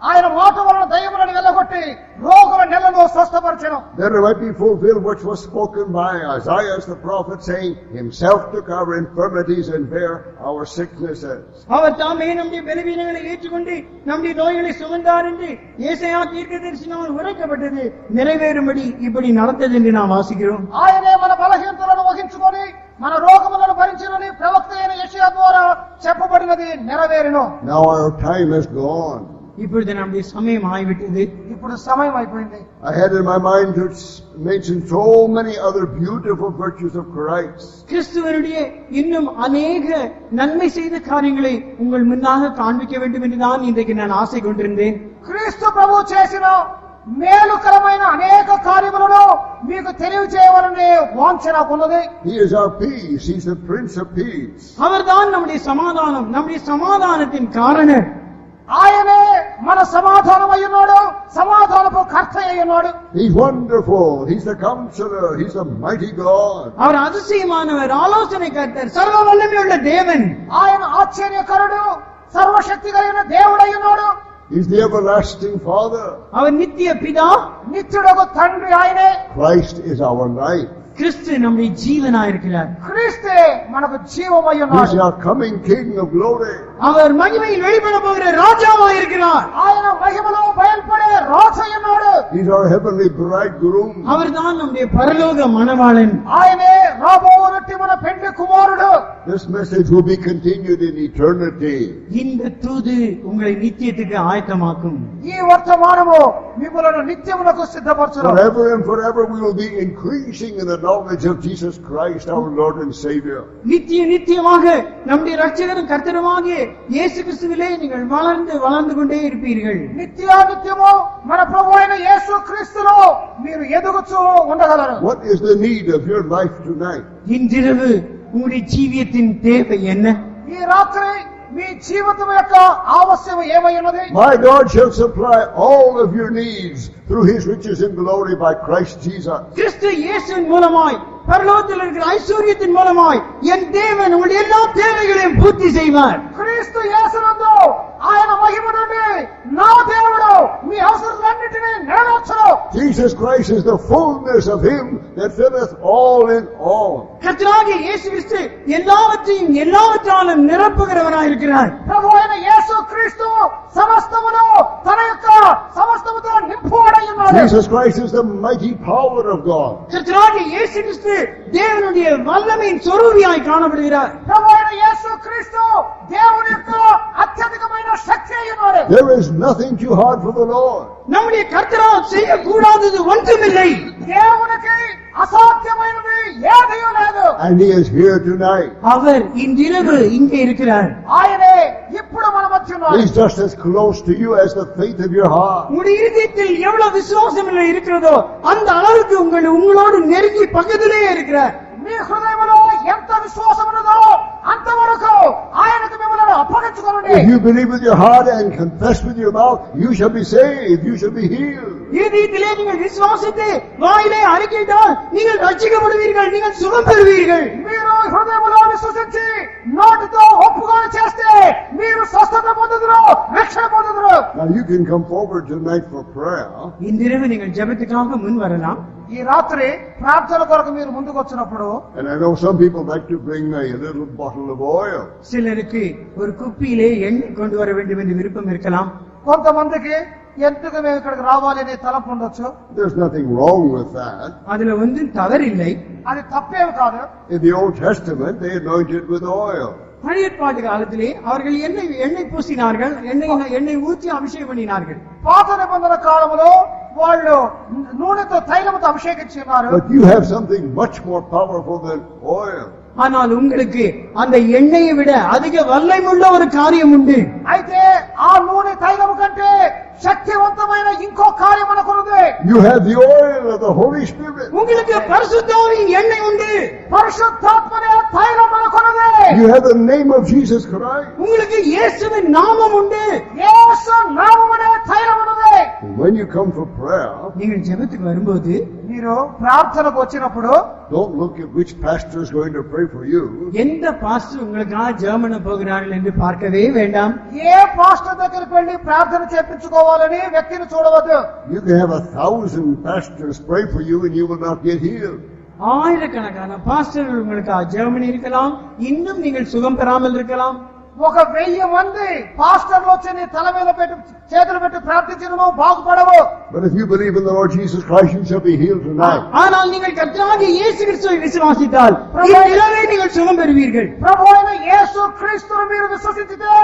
ఆయన మాట వలన దయ్యములను వెళ్ళగొట్టి రోగుల నెలను స్వస్థపరచెను. Then it might be fulfilled which was spoken by Isaiah the prophet, saying, himself took our infirmities and bare our sicknesses. அவர் தாமே நம்முடைய பலவீனங்களை ஏற்றுக்கொண்டு நம்முடைய நோய்களை சுமந்தார் என்று ஏசாயா தீர்க்கதரிசியினால் உரைக்கப்பட்டது நிறைவேறும்படி இப்படி நடந்தது என்று நாம் வாசிக்கிறோம். ఆయనే మన బలహీనతలను వహించుకొని మన రోగములను భరించినని ప్రవక్త అయిన యెషయా ద్వారా చెప్పబడినది నెరవేరును. Now our time is gone. இப்பொழுது நம்முடைய சமயம் ஆகிவிட்டது. ఇప్పుడు సమయం అయిపోయింది. I had in my mind to mention so many other beautiful virtues of Christ. கிறிஸ்துவனுடைய இன்னும் அநேக நன்மை செய்த காரியங்களை உங்கள் முன்னாக காண்பிக்க வேண்டும் என்றுதான் இன்றைக்கு நான் ஆசை கொண்டிருந்தேன். క్రీస్తు ప్రభు చేసిన మేలుకరమైన అనేక కార్యములను మీకు తెలియజేయాలనే వాంఛ నాకున్నది. He is our peace. He's the Prince of Peace. அவர்தான் நம்முடைய சமாதானம், நம்முடைய சமாதானத்தின் காரணர். ఆయనే మన సమాధానం అయ్యున్నాడు, సమాధానపు కర్త అయ్యున్నాడు. He's wonderful. He's the counselor. He's the mighty God. அவர் அதிசயமானவர், ஆலோசனை கர்த்தர், சர்வ வல்லமையுள்ள தேவன். ఆయన ఆశ్చర్యకరుడు, సర్వశక్తి కలిగిన దేవుడయ్యున్నాడు. He's the everlasting Father. அவர் நித்திய பிதா, నిత్యుడకు తండ్రి ఆయనే. Christ is our life. கிறிஸ்து நம்முடைய ஜீவனாயிருக்கிறார். క్రీస్తే మనకు జీవమయ్యున్నాడు. He's our coming King of glory. அவர் மகிமையில் வெளிப்பட போகிற ராஜாவாயிருக்கிறார். ఆయన మహిమలో బయల్పడే రాజయ్యున్నాడు. He's our heavenly bridegroom. அவர் தான் நம்முடைய பரலோக மணவாளன். ఆయనే రాబోనట్టి మన పెండ్లి కుమారుడు. This message will be continued in eternity. இந்த தூது உங்களை நித்தியத்துக்கு ஆயத்தமாக்கும். ఈ వర్తమానము మిమ్మల్ని నిత్యమునకు సిద్ధపరచును. Forever and forever we will be increasing in the knowledge of Jesus Christ, our Lord and Savior. நித்தியமாக நம்முடைய ரட்சகரும் கர்த்தருமாகிய இயேசு கிறிஸ்துவிலே நீங்கள் வளர்ந்து கொண்டே இருப்பீர்கள். నిత్యానిత్యము మన ప్రభువైన యేసు క్రీస్తులో మీరు ఎదుగుచూ ఉండగలరు. What is the need of your life tonight? இன்றிரவு உங்களுடைய ஜீவியத்தின் தேவை என்ன? ఈ రాత్రి మీ జీవితం యొక్క ఆవశ్యం ఏమై ఉన్నది? My God shall supply all of your needs through His riches in glory by Christ Jesus. கிறிஸ்து இயேசுவின் மூலமாய் பரலோகத்தில் இருக்கிற ஐஸ்வர்யத்தின் மூலமாய் என் தேவன் உங்களுடைய எல்லா தேவைகளையும் பூர்த்தி செய்வார். క్రీస్తు యేసునందు ఆయన మహిమ నుండి నా దేవుడు మీ అవసరాలన్నిటినీ నెరవేర్చును. Jesus Christ is the fullness of Him that filleth all in all. கர்த்தராகிய இயேசு கிறிஸ்து எல்லாவற்றையும் எல்லாவற்றாலும் நிரப்புகிறவராயிருக்கிறார். ప్రభువైన యేసు క్రీస్తు సమస్తమును తన యొక్క సమస్తముతో నింపువాడై ఉన్నాడు. Jesus Christ is the mighty power of God. கர்த்தராகிய இயேசு கிறிஸ்து தேவனுடைய வல்லமையின் சொரூபியாய் காணப்படுகிறார். ప్రభువైన యేసు క్రీస్తు దేవుని యొక్క అత్యధికమైన శక్తి అయి ఉన్నాడు. There is nothing too hard for the Lord. நம்முடைய கர்த்தரால் செய்யக்கூடாதது ஒன்றுமில்லை. దేవునికి అసాధ్యమైనది ఏదీ లేదు. And He is here tonight. அவர் இன்றிரவு இங்கே இருக்கிறார். ఆయనే ఇప్పుడు మన మధ్య ఉన్నాడు. He's just as close to you as the faith of your heart. உங்களுடைய இருதயத்தில் எவ்வளவு விசுவாசம் இருக்கிறதோ அந்த அளவுக்கு உங்களோடு நெருங்கி பக்கத்திலே இருக்கிறார். మీ హృదయంలో ఎంత విశ్వాసం ఉన్నదో అంతవరకు ఆయనకు మిమ్మల్ని అప్పగించుకోండి. If you believe with your heart and confess with your mouth, you shall be saved, you shall be healed. இருதயத்திலே நீங்கள் விசுவாசித்து வாயிலே அறிக்கையிட்டால் நீங்கள் ரட்சிக்கப்படுவீர்கள், நீங்கள் சுகம் பெறுவீர்கள். మీరు హృదయంలో విశ్వసించి నోటితో ఒప్పుకొని చేస్తే మీరు స్వస్థత పొందుదురు, రక్షణ పొందుదురు. Now you can come forward tonight for prayer. இன்றிரவு நீங்கள் ஜெபத்துக்காக முன் வரலாம். ఈ రాత్రి ప్రార్థన కొరకు మీరు ముందుకు వచ్చినప్పుడు And I know some people like to bring a little bottle of oil. சிலருக்கு ஒரு குப்பியிலே எண்ணெய் கொண்டு வர வேண்டும் என்று விருப்பம் இருக்கலாம். కొంతమందికి ఎందుకు మేము ఇక్కడికి రావాలి అనే తలంపు ఉండొచ్చు. There's nothing wrong with that. அதுல ஒன்றும் தவறில்லை. అది తప్పేమి కాదు. In the Old Testament, they anointed with oil. பழைய ஏற்பாட்டு காலத்திலே அவர்கள் எண்ணெய் பூசினார்கள், எண்ணெய் ஊற்றி அபிஷேகம் பண்ணினார்கள். పాత నిబంధన కాలంలో వాళ్ళు నూనెతో తైలముతో అభిషేకించున్నారు. But you have something much more powerful than oil. ஆனால் உங்களுக்கு அந்த எண்ணெயை விட அதிக வல்லமையுள்ள ஒரு காரியம் உண்டு. అయితే ఆ నూనె తైలము కంటే శక్తివంతమైన ఇంకో కార్యం మనకున్నది. You have the oil of the Holy Spirit. உங்களுக்கு பரிசுத்தாவியின் எண்ணெய் உண்டு. పరిశుద్ధాత్మనే తైలం మనకున్నది. You have the name of Jesus Christ. உங்களுக்கு இயேசுவின் நாமம் உண்டு. యేసు నామమునే తైలం ఉన్నది. When you come for prayer, நீங்கள் ஜெபத்துக்கு வரும்போது మీరు ప్రార్థనకు వచ్చినప్పుడు don't look at which pastor is going to pray for you. எந்த பாஸ்டர் உங்களுக்காக ஜெபம் பண்ண போகிறார்கள் என்று பார்க்கவே வேண்டாம். ఏ పాస్టర్ దగ్గరికి వెళ్లి ప్రార్థన చేయించుకోవాలని వ్యక్తిని చూడవద్దు. You can have 1,000 pastors pray for you and you will not get healed. ஆயிரக்கணக்கான பாஸ்டர்கள் உங்களுக்காக ஜெபம் பண்ணி இருக்கலாம், இன்னும் நீங்கள் சுகம் பெறாமல் இருக்கலாம். 1000 మంది పాస్టర్లు వచ్చి నీ తల మీద పెట్టి చేతులు పెట్టి ప్రార్థించడము బాగుపడవు. But if you believe in the Lord Jesus Christ, you shall be healed tonight. ஆனால் நீங்கள் கர்த்தராகிய இயேசு கிறிஸ்துவை விசுவாசித்தால் இன்றிரவே நீங்கள் சுகம் பெறுவீர்கள். ప్రభువైన యేసు క్రీస్తును మీరు విశ్వసించితే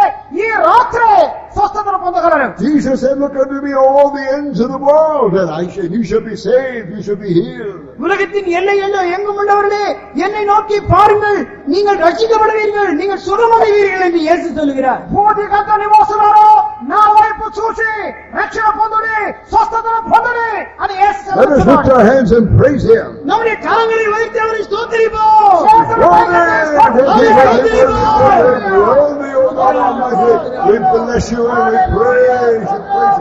ఈ రాత్రి స్వస్థతను పొందగలరు. Jesus said, look unto me all the ends of the world, and you shall be saved, you shall be healed. உலகத்தின் எல்லை எங்கும் உள்ளவர்களே என்னை நோக்கி பாருங்கள், நீங்கள் ரட்சிக்கப்படுவீர்கள், நீங்கள் சுகமடைவீர்கள் என்று இயேசு சொல்கிறார். భూదిగంత నివాసులారా నా వైపు చూసి రక్షణ పొందుడి, స్వస్థతను పొందుడి అని యేసు Let us lift చెబుతున్నాడు. our hands and praise Him. நம்முடைய கரங்களை வைத்து அவரை ஸ்தோத்திரிப்போம். చేతులు పైకెత్తి స్తోత్రం చేయండి. Worthy, O God Almighty, we bless you and we praise you.